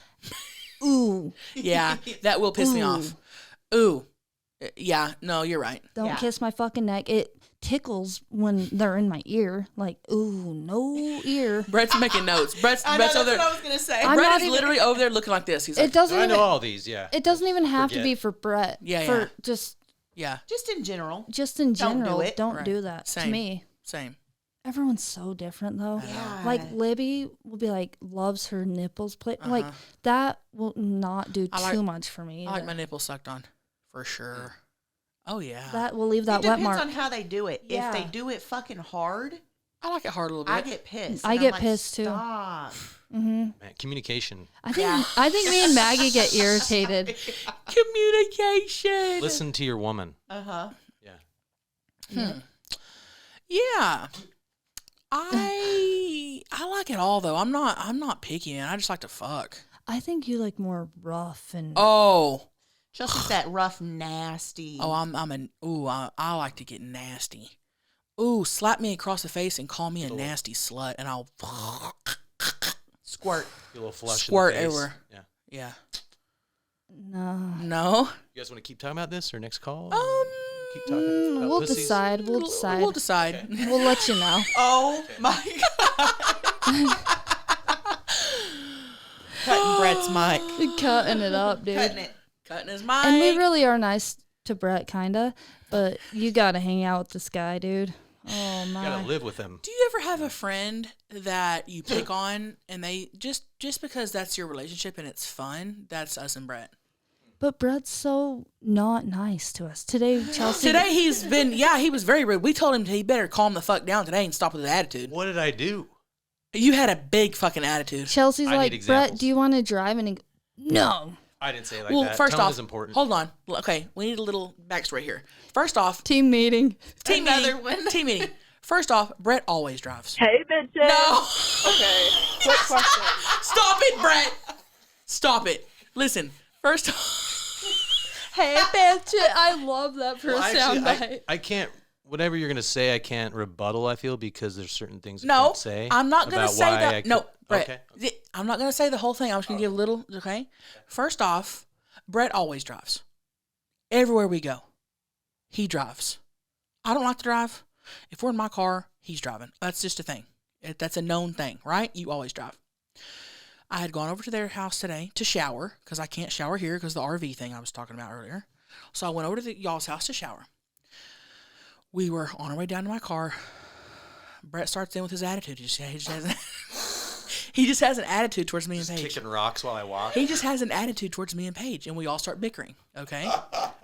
ooh, Yeah, that will piss me Ooh. off. Ooh. Yeah, no, you're right. don't Yeah. kiss my fucking neck. It tickles when they're in my ear. Like, ooh, no ear. Brett's making notes. Brett's I know, Brett's that's over what there. I was going to say. I'm Brett not is even- literally over there looking like this. He's It like, doesn't I even. know all these, yeah. It doesn't even have to Forget. be for Brett. Yeah, For yeah. just yeah, Just in general. in Don't do general, it. don't Right. do that Same. to me. same. Everyone's so different though. Yeah. Like Libby will be like loves her nipples play like Uh-huh. that will not do I like- too much for me. I like either. my nipples sucked on, for sure. Oh yeah. That will leave It that wet depends mark. on how they do it. Yeah. If they do it fucking hard, I like it hard a little bit. I get pissed. I and get I'm like, pissed, too. Stop. hmm Man, communication. I think me and Maggie get irritated. Communication. Listen to your woman. Uh-huh. Yeah. Yeah. I like it all though. I'm not picky, man. I just like to fuck. I think you like more rough and Oh. Chelsea's that rough, nasty. Oh, I like to get nasty. Ooh, slap me across the face and call me a nasty slut, and I'll squirt. Get a little flush squirt in the face. everywhere. Yeah. Yeah. no. No. You guys want to keep talking about this or next call? keep talking about We'll pussies? decide. We'll decide. We'll decide. Okay. We'll let you know. Oh my God. Cutting Brett's mic. Cutting it up, dude. Cutting his mic. And we really are nice to Brett, kinda. But you gotta hang out with this guy, dude. Oh my. You gotta live with him. Do you ever have a friend that you pick on and they just because that's your relationship and it's fun? That's us and Brett. But Brett's so not nice to us. Today, Chelcie. Today he was very rude. We told him he better calm the fuck down today and stop with his attitude. What did I do? You had a big fucking attitude. Chelsea's I like, need Brett, examples. do you want to drive? And he, no. I didn't say it like Well, that. first Tone off, is important. hold on. Okay, we need a little backstory here. First off, Team meeting. Another one. Team meeting. First off, Brett always drives. Hey, bitches. No. Okay. Quick question. Stop it, Brett. Stop it. Listen. First Hey, bitch. I love that for Well, a actually, soundbite. I can't. Whatever you're gonna say, I can't rebuttal. I feel because there's certain things I No, can't say. I'm not going to about say why that. I No, could- Brett. Okay. I'm not going to say the whole thing. I'm just going to give a little, okay? First off, Brett always drives. Everywhere we go, he drives. I don't like to drive. If we're in my car, he's driving. That's just a thing. That's a known thing, right? You always drive. I had gone over to their house today to shower because I can't shower here because of the RV thing I was talking about earlier. So I went over to y'all's house to shower. We were on our way down to my car. Brett starts in with his attitude. He just has an attitude towards me and Paige. Kicking rocks while I walk. He just has an attitude towards me and Paige, and we all start bickering. Okay,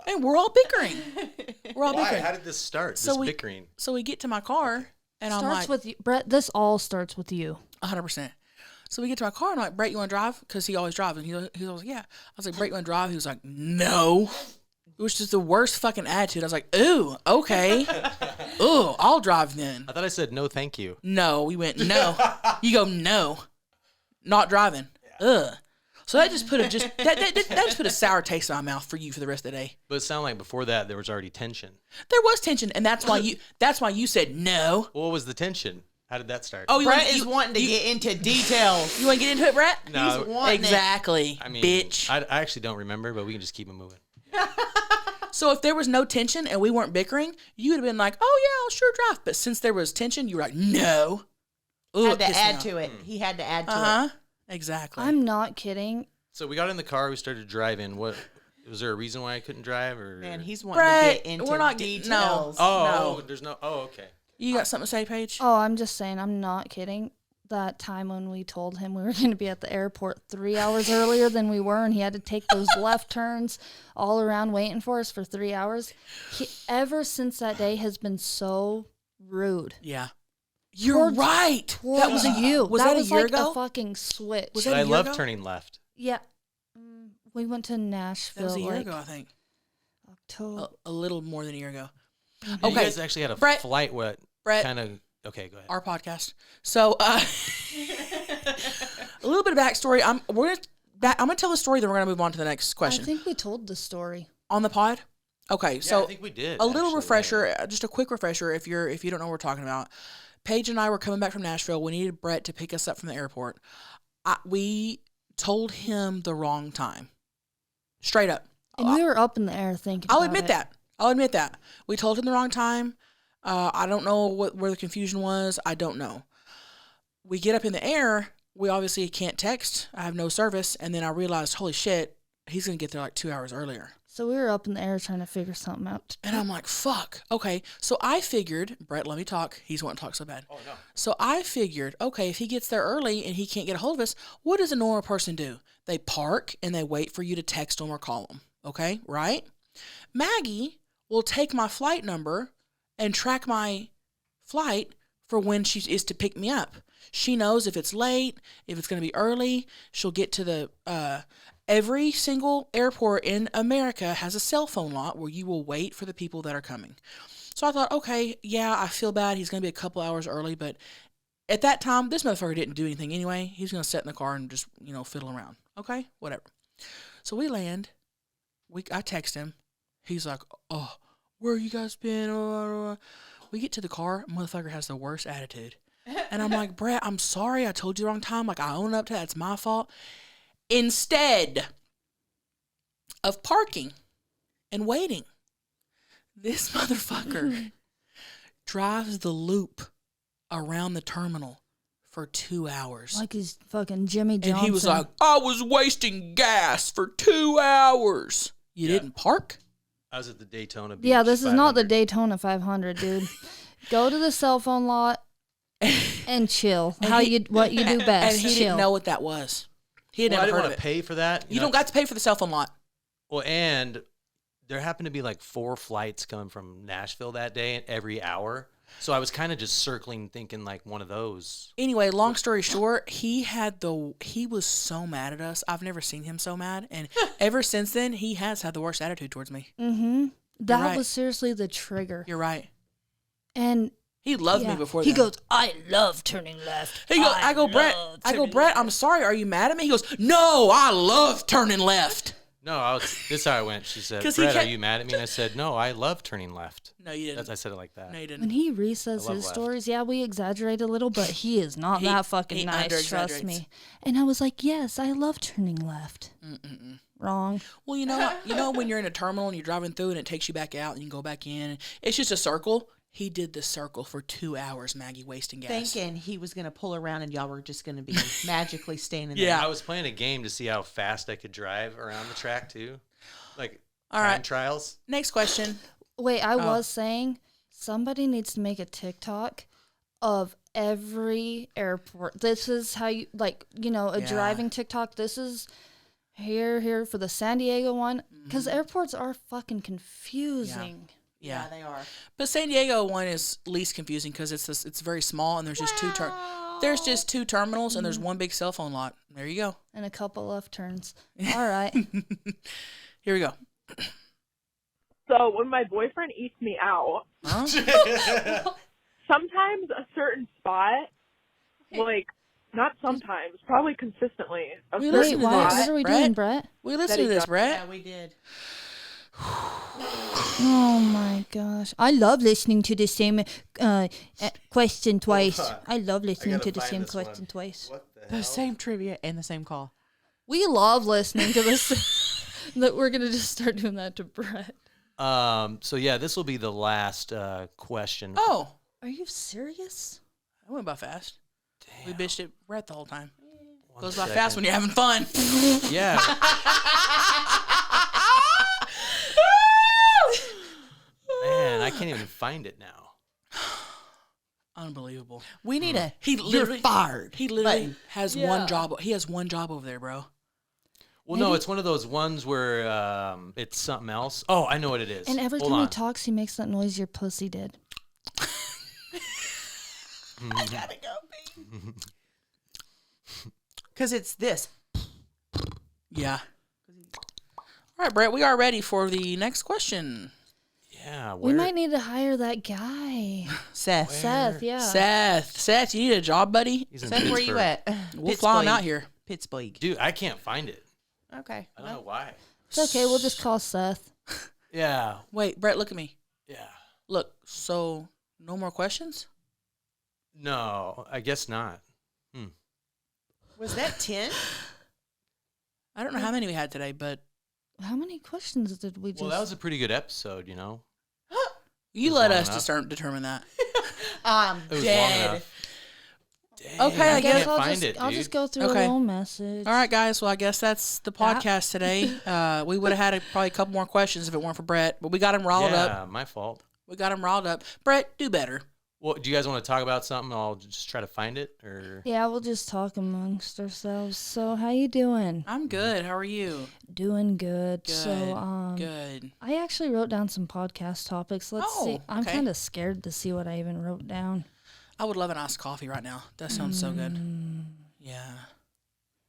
and we're all bickering. We're all Why? bickering. How did this start? So This bickering. So we get to my car, and I'm Starts like, with you. Brett, this all starts with you. 100%. So we get to my car, and I'm like, Brett, you want to drive? Because he always drives. And he was like, yeah. I was like, Brett, you want to drive? He was like, no. It was just the worst fucking attitude. I was like, ooh, okay. Ooh, I'll drive then. I thought I said no, thank you. No, we went, no. You go, no. Not driving. Ugh. So that just put that just put a sour taste in my mouth for you for the rest of the day. But it sounded like before that there was already tension. There was tension, and that's why you said no. What was the tension? How did that start? Oh, Brett is wanting to get into details. You want to get into it, Brett? No, He's wanting exactly. I mean, bitch. I actually don't remember, but we can just keep it moving. So if there was no tension and we weren't bickering, you would have been like, "Oh yeah, I'll sure drive." But since there was tension, you were like, "No." Ooh, Had to it pissed me add off. to it. He had to add to Uh-huh. it. Exactly. I'm not kidding. So we got in the car. We started driving. What was there a reason why I couldn't drive? Or Man, he's wanting Brett, to get into we're not details. no. oh, there's no. Oh, okay. You got something to say, Paige? Oh, I'm just saying, I'm not kidding. That time when we told him we were going to be at the airport 3 hours earlier than we were, and he had to take those left turns all around waiting for us for 3 hours. He, ever since that day, has been so rude. Yeah. You're right. That was you. Was that that a was year like ago? a fucking switch. Was But that a I year love ago? turning left. Yeah. We went to That Nashville was a year like ago, I think. October. A little more than a year ago. You Okay. guys actually had a Brett- flight. What Brett- kind of? Okay, go ahead. Our podcast. So, a little bit of backstory. I'm gonna tell the story, then we're gonna move on to the next question I think we told the story. on the pod. Okay, Yeah, so I think we did. a little actually, refresher, yeah. just a quick refresher if you don't know what we're talking about. Paige and I were coming back from Nashville. We needed Brett to pick us up from the airport. We told him the wrong time. Straight up. And we were up in the air thinking I'll about admit it. that. I'll admit that. We told him the wrong time. I don't know where the confusion was. I don't know. We get up in the air. We obviously can't text. I have no service. And then I realized, holy shit, he's going to get there like 2 hours earlier. So we were up in the air trying to figure something out. And I'm like, fuck. Okay. So I figured, Brett, let me talk. He's wanting to talk so bad. Oh no. So I figured, okay, if he gets there early and he can't get a hold of us, what does a normal person do? They park and they wait for you to text them or call them. Okay, right? Maggie will take my flight number and track my flight for when she is to pick me up. She knows if it's late, if it's going to be early. She'll get to the every single airport in America has a cell phone lot where you will wait for the people that are coming. So I thought, okay, yeah, I feel bad. He's going to be a couple hours early, but at that time, this motherfucker didn't do anything anyway. He's going to sit in the car and just, fiddle around. Okay, whatever. So we land. I text him. He's like, oh, where you guys been? We get to the car. Motherfucker has the worst attitude. And I'm like, Brett, I'm sorry. I told you the wrong time. Like, I own up to that. It's my fault. Instead of parking and waiting, This motherfucker drives the loop around the terminal for 2 hours. Like he's fucking Jimmy Johnson. And he was like, I was wasting gas for 2 hours. You didn't park? I was at the Daytona Beach. Yeah, this is not the Daytona 500, dude. Go to the cell phone lot and chill. What you do best. And he chill. didn't know what that was. He had I never didn't heard want of to it. pay for that. You don't got to pay for the cell phone lot. Well, and there happened to be like 4 flights coming from Nashville that day every hour. So I was kind of just circling, thinking like one of those. Anyway, long story short, he was so mad at us. I've never seen him so mad, and ever since then, he has had the worst attitude towards me. Mm-hmm. That right. was seriously the trigger. You're right. And he loved me before. He then. goes, I love turning left. I go, Brett, I'm sorry. Are you mad at me? He goes, no, I love turning left. No, this is how I went. She said, Brett, are you mad at me? And I said, no, I love turning left. No, you didn't. I said it like that. No, you didn't. When he resays his stories, we exaggerate a little, but he is not that fucking nice, trust me. And I was like, yes, I love turning left. Mm-mm-mm. Wrong. Well, you know what? You know when you're in a terminal and you're driving through and it takes you back out and you can go back in. It's just a circle. He did the circle for 2 hours, Maggie, wasting gas. Thinking he was going to pull around and y'all were just going to be magically standing there. Yeah, I was playing a game to see how fast I could drive around the track, too. Like, all time right. trials. Next question. Wait, I was saying somebody needs to make a TikTok of every airport. This is how you, driving TikTok. This is here for the San Diego one. Because airports are fucking confusing. Yeah, they are. But San Diego one is least confusing because it's very small and there's just two terminals and there's one big cell phone lot. There you go. And a couple left turns. All right. Here we go. So when my boyfriend eats me out, sometimes a certain spot, like not sometimes, probably consistently. Wait, what are we doing, Brett? We listened to this, Brett. Yeah, we did. Oh my gosh. I love listening to the same question twice. I love listening to the same question twice. The same trivia and the same call. We love listening to this. That we're going to just start doing that to Brett. So yeah, this will be the last question. Oh. Are you serious? That went by fast. Damn. We bitched at Brett the whole time. Goes by second. fast when you're having fun. Yeah. Man, I can't even find it now. Unbelievable. We need a you're fired. He literally has one job. He has one job over there, bro. Well, no, it's one of those ones where it's something else. Oh, I know what it is. And every time he talks, he makes that noise your pussy did. I gotta go, babe. Because it's this. Yeah. All right, Brett, we are ready for the next question. Yeah. We might need to hire that guy. Seth. Where? Seth, yeah. Seth, you need a job, buddy? Seth, where you at? We'll fly him out here. Pittsburgh. Dude, I can't find it. Okay. I don't know why. It's okay. We'll just call Seth. Yeah. Wait, Brett, look at me. Yeah. Look, so no more questions? No, I guess not. Was that 10? I don't know how many we had today, but... How many questions did we just... Well, that was a pretty good episode, you know? You let us determine that. I'm It was dead. long enough. Dang, Okay, I guess I'll just go through a little message. All right, guys. Well, I guess that's the podcast today. We would have had probably a couple more questions if it weren't for Brett, but we got him riled up. Yeah, my fault. We got him riled up. Brett, do better. Well, do you guys want to talk about something? I'll just try to find it, or Yeah, we'll just talk amongst ourselves. So, how you doing? I'm good. How are you? Doing good. Good. So, good. I actually wrote down some podcast topics. Let's see. I'm kind of scared to see what I even wrote down. I would love an iced coffee right now. That sounds so good. Yeah.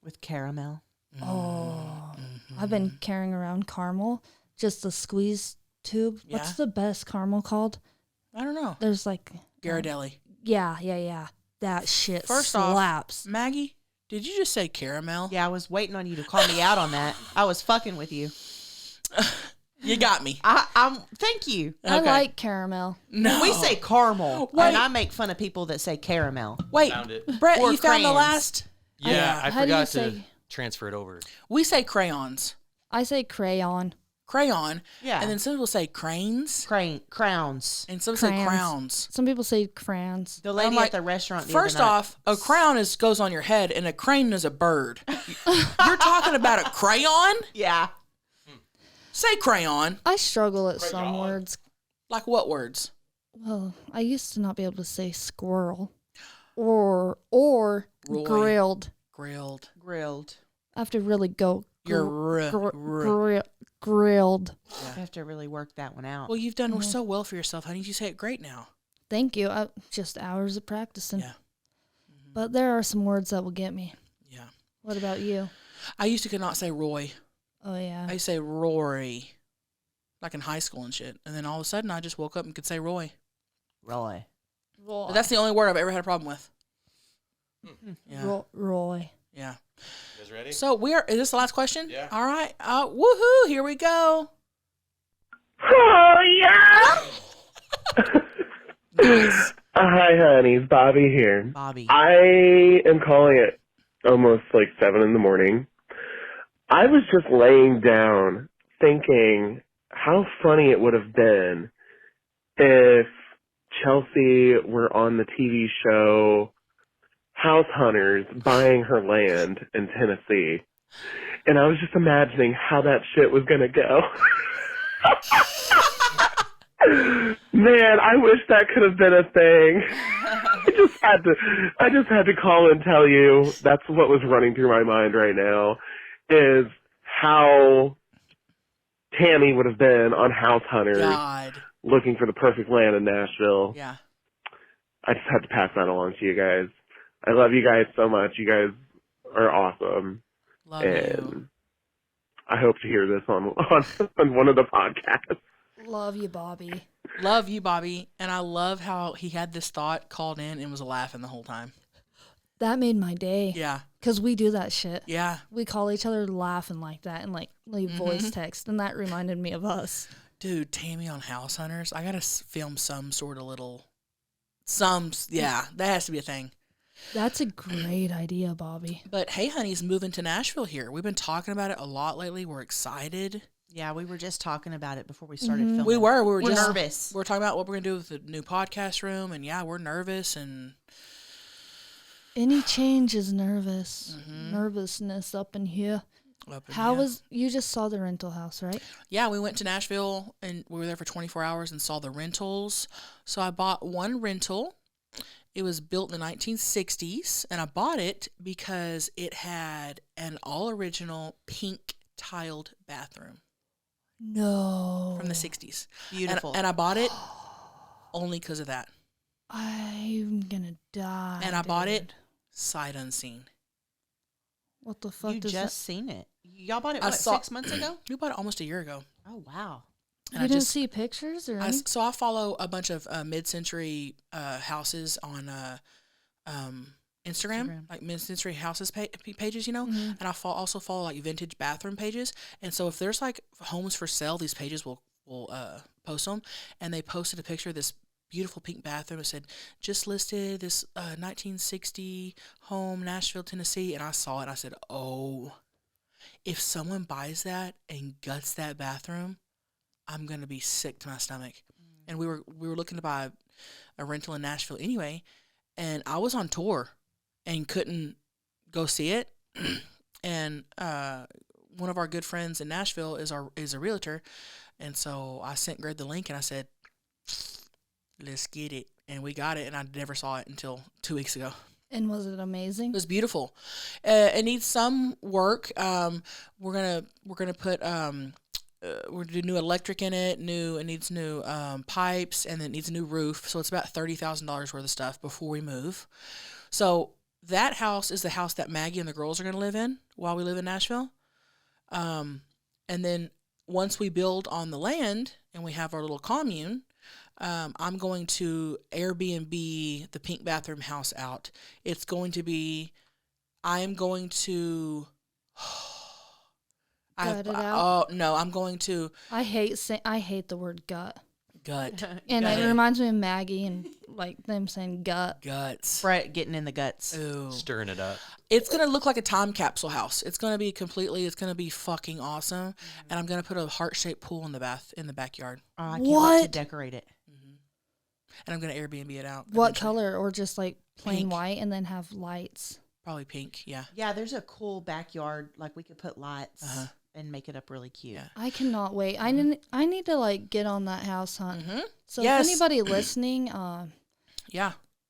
With caramel. Oh. I've been carrying around caramel, just the squeeze tube. Yeah. What's the best caramel called? I don't know. There's like... Ghirardelli. Yeah. That shit First slaps. off, Maggie, did you just say caramel? Yeah, I was waiting on you to call me out on that. I was fucking with you. You got me. I'm. Thank you. I like caramel. No. We say caramel, Wait. and I make fun of people that say caramel. Wait, Found it. Brett, Or you found the crayons. last? yeah, I How do you forgot to say- transfer it over. We say crayons. I say crayon. crayon. Yeah. And then some people say cranes. Crowns. And some say crowns. Some people say crayons. The lady at the restaurant. First off, a crown goes on your head, and a crane is a bird. You're talking about a crayon? Yeah. Say crayon. I struggle at some words. Like what words? Well, I used to not be able to say squirrel or grilled. Grilled. I have to really go. You're grilled. Yeah. You have to really work that one out. Well, you've done so well for yourself, honey. You say it great now. Thank you. Just hours of practicing. Yeah. But there are some words that will get me. Yeah. What about you? I used to could not say Roy. Oh, yeah. I used to say Rory, like in high school and shit. And then all of a sudden, I just woke up and could say Roy. Roy. But that's the only word I've ever had a problem with. Yeah. Roy. Yeah. You guys ready? So is this the last question? Yeah. All right. Woohoo! Here we go. Oh yeah. Nice. Hi, honeys. Bobby here. Bobby. I am calling it almost like 7 a.m. I was just laying down thinking how funny it would have been if Chelcie were on the TV show House Hunters buying her land in Tennessee. And I was just imagining how that shit was going to go. Man, I wish that could have been a thing. I just had to call and tell you that's what was running through my mind right now is how Tammy would have been on House Hunters looking for the perfect land in Nashville. Yeah. I just had to pass that along to you guys. I love you guys so much. You guys are awesome. Love you. I hope to hear this on one of the podcasts. Love you, Bobby. Love you, Bobby. And I love how he had this thought, called in, and was laughing the whole time. That made my day. Yeah. Because we do that shit. Yeah. We call each other laughing like that and like leave voice text. And that reminded me of us. Dude, Tammy on House Hunters. I got to film some sort of little... Yeah, that has to be a thing. That's a great idea, Bobby. But hey, honey's moving to Nashville here. We've been talking about it a lot lately. We're excited. Yeah, we were just talking about it before we started filming. We were just nervous. We were talking about what we're going to do with the new podcast room. And yeah, we're nervous. And any change is nervous. Nervousness up in here. You just saw the rental house, right? Yeah, we went to Nashville and we were there for 24 hours and saw the rentals. So I bought one rental. It was built in the 1960s, and I bought it because it had an all-original pink tiled bathroom. No. From the 60s. Beautiful. And I bought it only because of that. I'm going to die. And I bought it sight unseen. What the fuck you does just that... seen it. Y'all bought it, 6 months ago? We bought it almost a year ago. Oh, wow. And you didn't see pictures? So I follow a bunch of mid-century houses on Instagram, like mid-century houses pages, you know? And I also follow like vintage bathroom pages. And so if there's like homes for sale, these pages will post them. And they posted a picture of this beautiful pink bathroom. It said, just listed this 1960 home, Nashville, Tennessee. And I saw it and I said, oh, if someone buys that and guts that bathroom, I'm going to be sick to my stomach. And we were looking to buy a rental in Nashville anyway. And I was on tour and couldn't go see it. And one of our good friends in Nashville is a realtor. And so I sent Greg the link and I said, let's get it. And we got it. And I never saw it until 2 weeks ago. And was it amazing? It was beautiful. It needs some work. We're gonna put we're gonna do new electric in it. It needs new pipes, and it needs a new roof. So it's about $30,000 worth of stuff before we move. So that house is the house that Maggie and the girls are gonna live in while we live in Nashville. And then once we build on the land and we have our little commune, I'm going to Airbnb the pink bathroom house out. It's going to be, I'm going to, gut it out? Oh, no, I'm going to. I hate the word gut. Gut. And it reminds me of Maggie and like them saying gut. Guts. Brett getting in the guts. Ooh. Stirring it up. It's going to look like a time capsule house. It's going to be fucking awesome. And I'm going to put a heart-shaped pool in the backyard. Oh, I can't wait to decorate it. And I'm going to Airbnb it out. What color? Or just like plain white and then have lights? Probably pink, yeah. Yeah, there's a cool backyard. Like, we could put lights and make it up really cute. Yeah. I cannot wait. I need to, like, get on that house hunt. So Yes. if anybody listening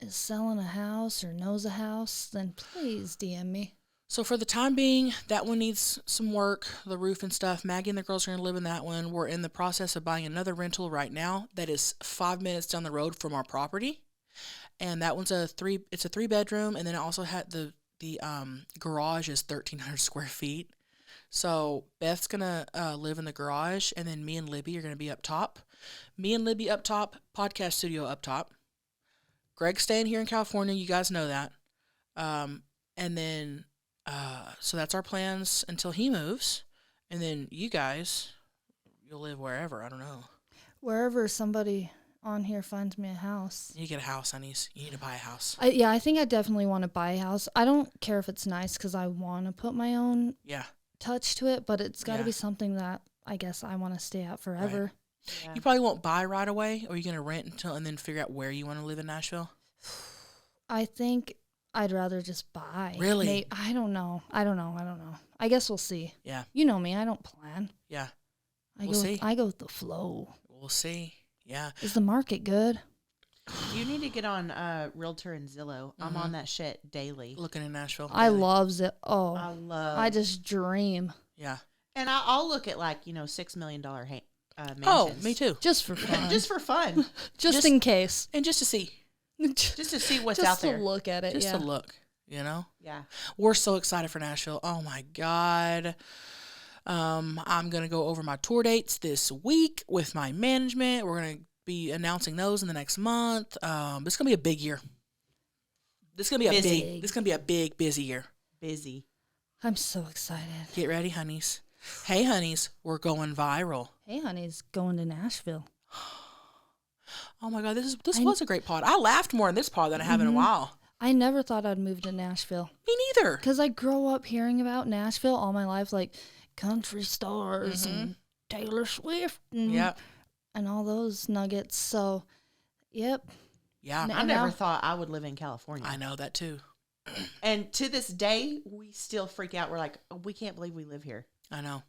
is selling a house or knows a house, then please DM me. So for the time being, that one needs some work, the roof and stuff. Maggie and the girls are going to live in that one. We're in the process of buying another rental right now that is 5 minutes down the road from our property. And that one's a 3-bedroom, and then it also had the garage is 1,300 square feet. So Beth's going to live in the garage, and then me and Libby are going to be up top. Me and Libby up top, podcast studio up top. Greg's staying here in California. You guys know that. And then, so that's our plans until he moves. And then you guys, you'll live wherever. I don't know. Wherever somebody on here finds me a house. You get a house, honeys. You need to buy a house. I think I definitely want to buy a house. I don't care if it's nice because I want to put my own touch to it, but it's got to be something that I guess I want to stay at forever. Right. Yeah. You probably won't buy right away, or you're going to rent and then figure out where you want to live in Nashville? I think I'd rather just buy. Really? I don't know. I guess we'll see. Yeah. You know me. I don't plan. Yeah. We'll see. I go with the flow. We'll see. Yeah. Is the market good? You need to get on Realtor and Zillow. I'm on that shit daily. Looking in Nashville. I love it. Oh. I just dream. Yeah. And I'll look at like, $6 million mansions. Oh, me too. Just for fun. Just for fun. just in case. And just to see. Just to see what's out there. Just to look at it, Just to look, Yeah. We're so excited for Nashville. Oh, my God. I'm going to go over my tour dates this week with my management. We're going to be announcing those in the next month. This is going to be a big year. This is going to be a big, busy year. Busy. I'm so excited. Get ready, honeys. Hey, honeys, we're going viral. Hey, honeys, going to Nashville. Oh, my God, this was a great pod. I laughed more in this pod than I have in a while. I never thought I'd move to Nashville. Me neither. Because I grew up hearing about Nashville all my life, like country stars and Taylor Swift and all those nuggets. So, yep. Yeah. I never thought I would live in California. I know that, too. And to this day, we still freak out. We're like, we can't believe we live here. I know.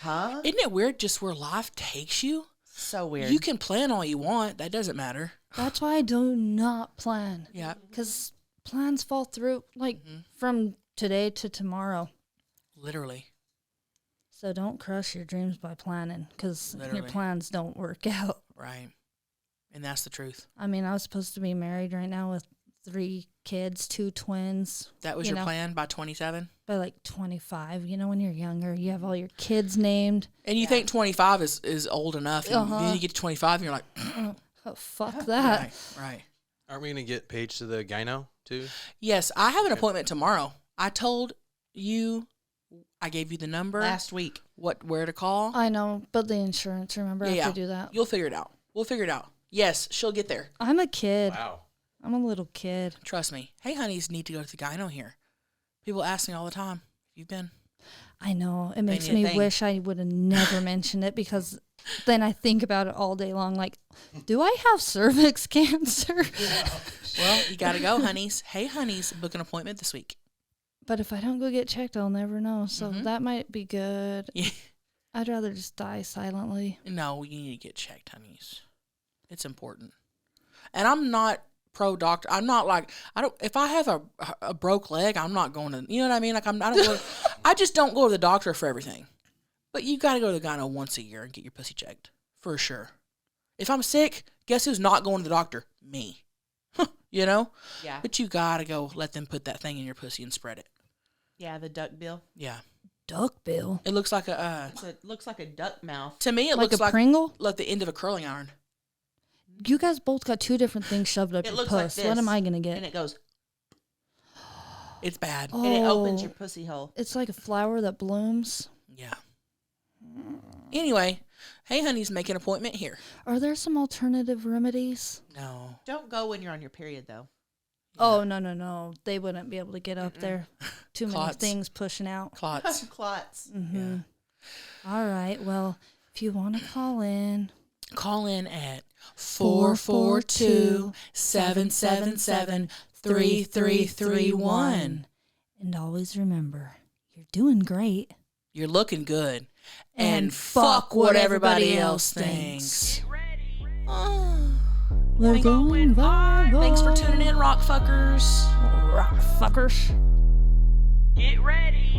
Huh? Isn't it weird just where life takes you? So weird. You can plan all you want. That doesn't matter. That's why I do not plan. Yeah. Because plans fall through, like, from today to tomorrow. Literally. So don't crush your dreams by planning, because your plans don't work out. Right. And that's the truth. I mean, I was supposed to be married right now with 3 kids, 2 twins. That was your plan by 27? By like 25. When you're younger, you have all your kids named. And you think 25 is old enough. And then you get to 25 and you're like, oh, fuck that. Right. Aren't we going to get Paige to the gyno too? Yes, I have an appointment tomorrow. I told you, I gave you the number. Last week. Where to call. I know, but the insurance, remember, I have to do that. You'll figure it out. We'll figure it out. Yes, she'll get there. I'm a kid. Wow. I'm a little kid. Trust me. Hey, honeys need to go to the gyno here. People ask me all the time. You've been. I know. It makes me wish I would have never mentioned it, because then I think about it all day long. Like, do I have cervix cancer? Well, you got to go, honeys. Hey, honeys, book an appointment this week. But if I don't go get checked, I'll never know. So that might be good. Yeah. I'd rather just die silently. No, you need to get checked, honeys. It's important. And I'm not pro doctor. I'm not like, if I have a broke leg, I'm not going to, you know what I mean? Like I just don't go to the doctor for everything. But you got to go to the gyno once a year and get your pussy checked for sure. If I'm sick, guess who's not going to the doctor? Me. Yeah. But you got to go let them put that thing in your pussy and spread it. Yeah, the duck bill. Yeah. Duck bill. It looks like a it looks like a duck mouth. To me, it like looks a Pringle? like the end of a curling iron. You guys both got 2 different things shoved up it your looks puss. Like this, what am I going to get? And it goes. It's bad. Oh, and it opens your pussy hole. It's like a flower that blooms. Yeah. Anyway, Hey, honey's make an appointment here. Are there some alternative remedies? No. Don't go when you're on your period, though. Oh, no. They wouldn't be able to get up there. Too many things pushing out. Clots. Clots. Mm-hmm. Yeah. All right. Well, if you want to call in at 442-777-3331. And always remember, you're doing great. You're looking good. And fuck what everybody else thinks. We're going viral. Thanks for tuning in, rock fuckers. Rock fuckers. Get ready.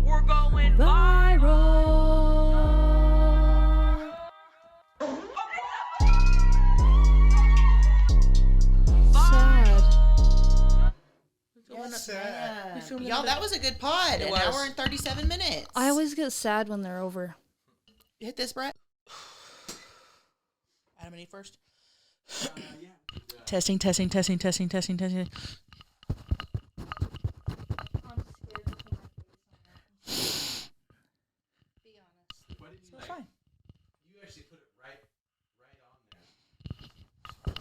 We're going viral. Yes, y'all, that was a good pod. An hour and 37 minutes. I always get sad when they're over. You hit this, Brett? Adam and Eve first. Yeah. Testing. I'm scared to put my face on that. Be honest. What did you It's fine. You actually put it right on there.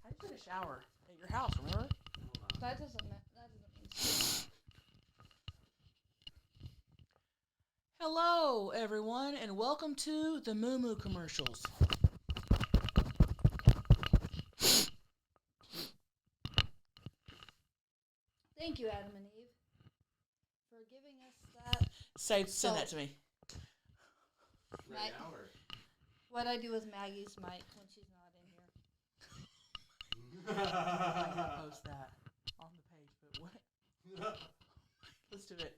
I just took a shower at your house, remember? That doesn't mean shit. Hello, everyone, and welcome to the Moo Moo commercials. Thank you, Adam and Eve, for giving us that. Send that to me. Right now, or? What I do with Maggie's mic when she's not in here. I'm gonna post that on the page, but what? Let's do it.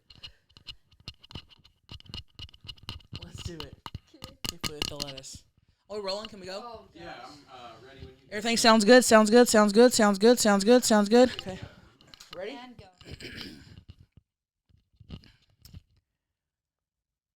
If they'll let us. Are we rolling? Can we go? Oh, yeah, I'm ready when you. Everything sounds good. Okay. Ready? And go.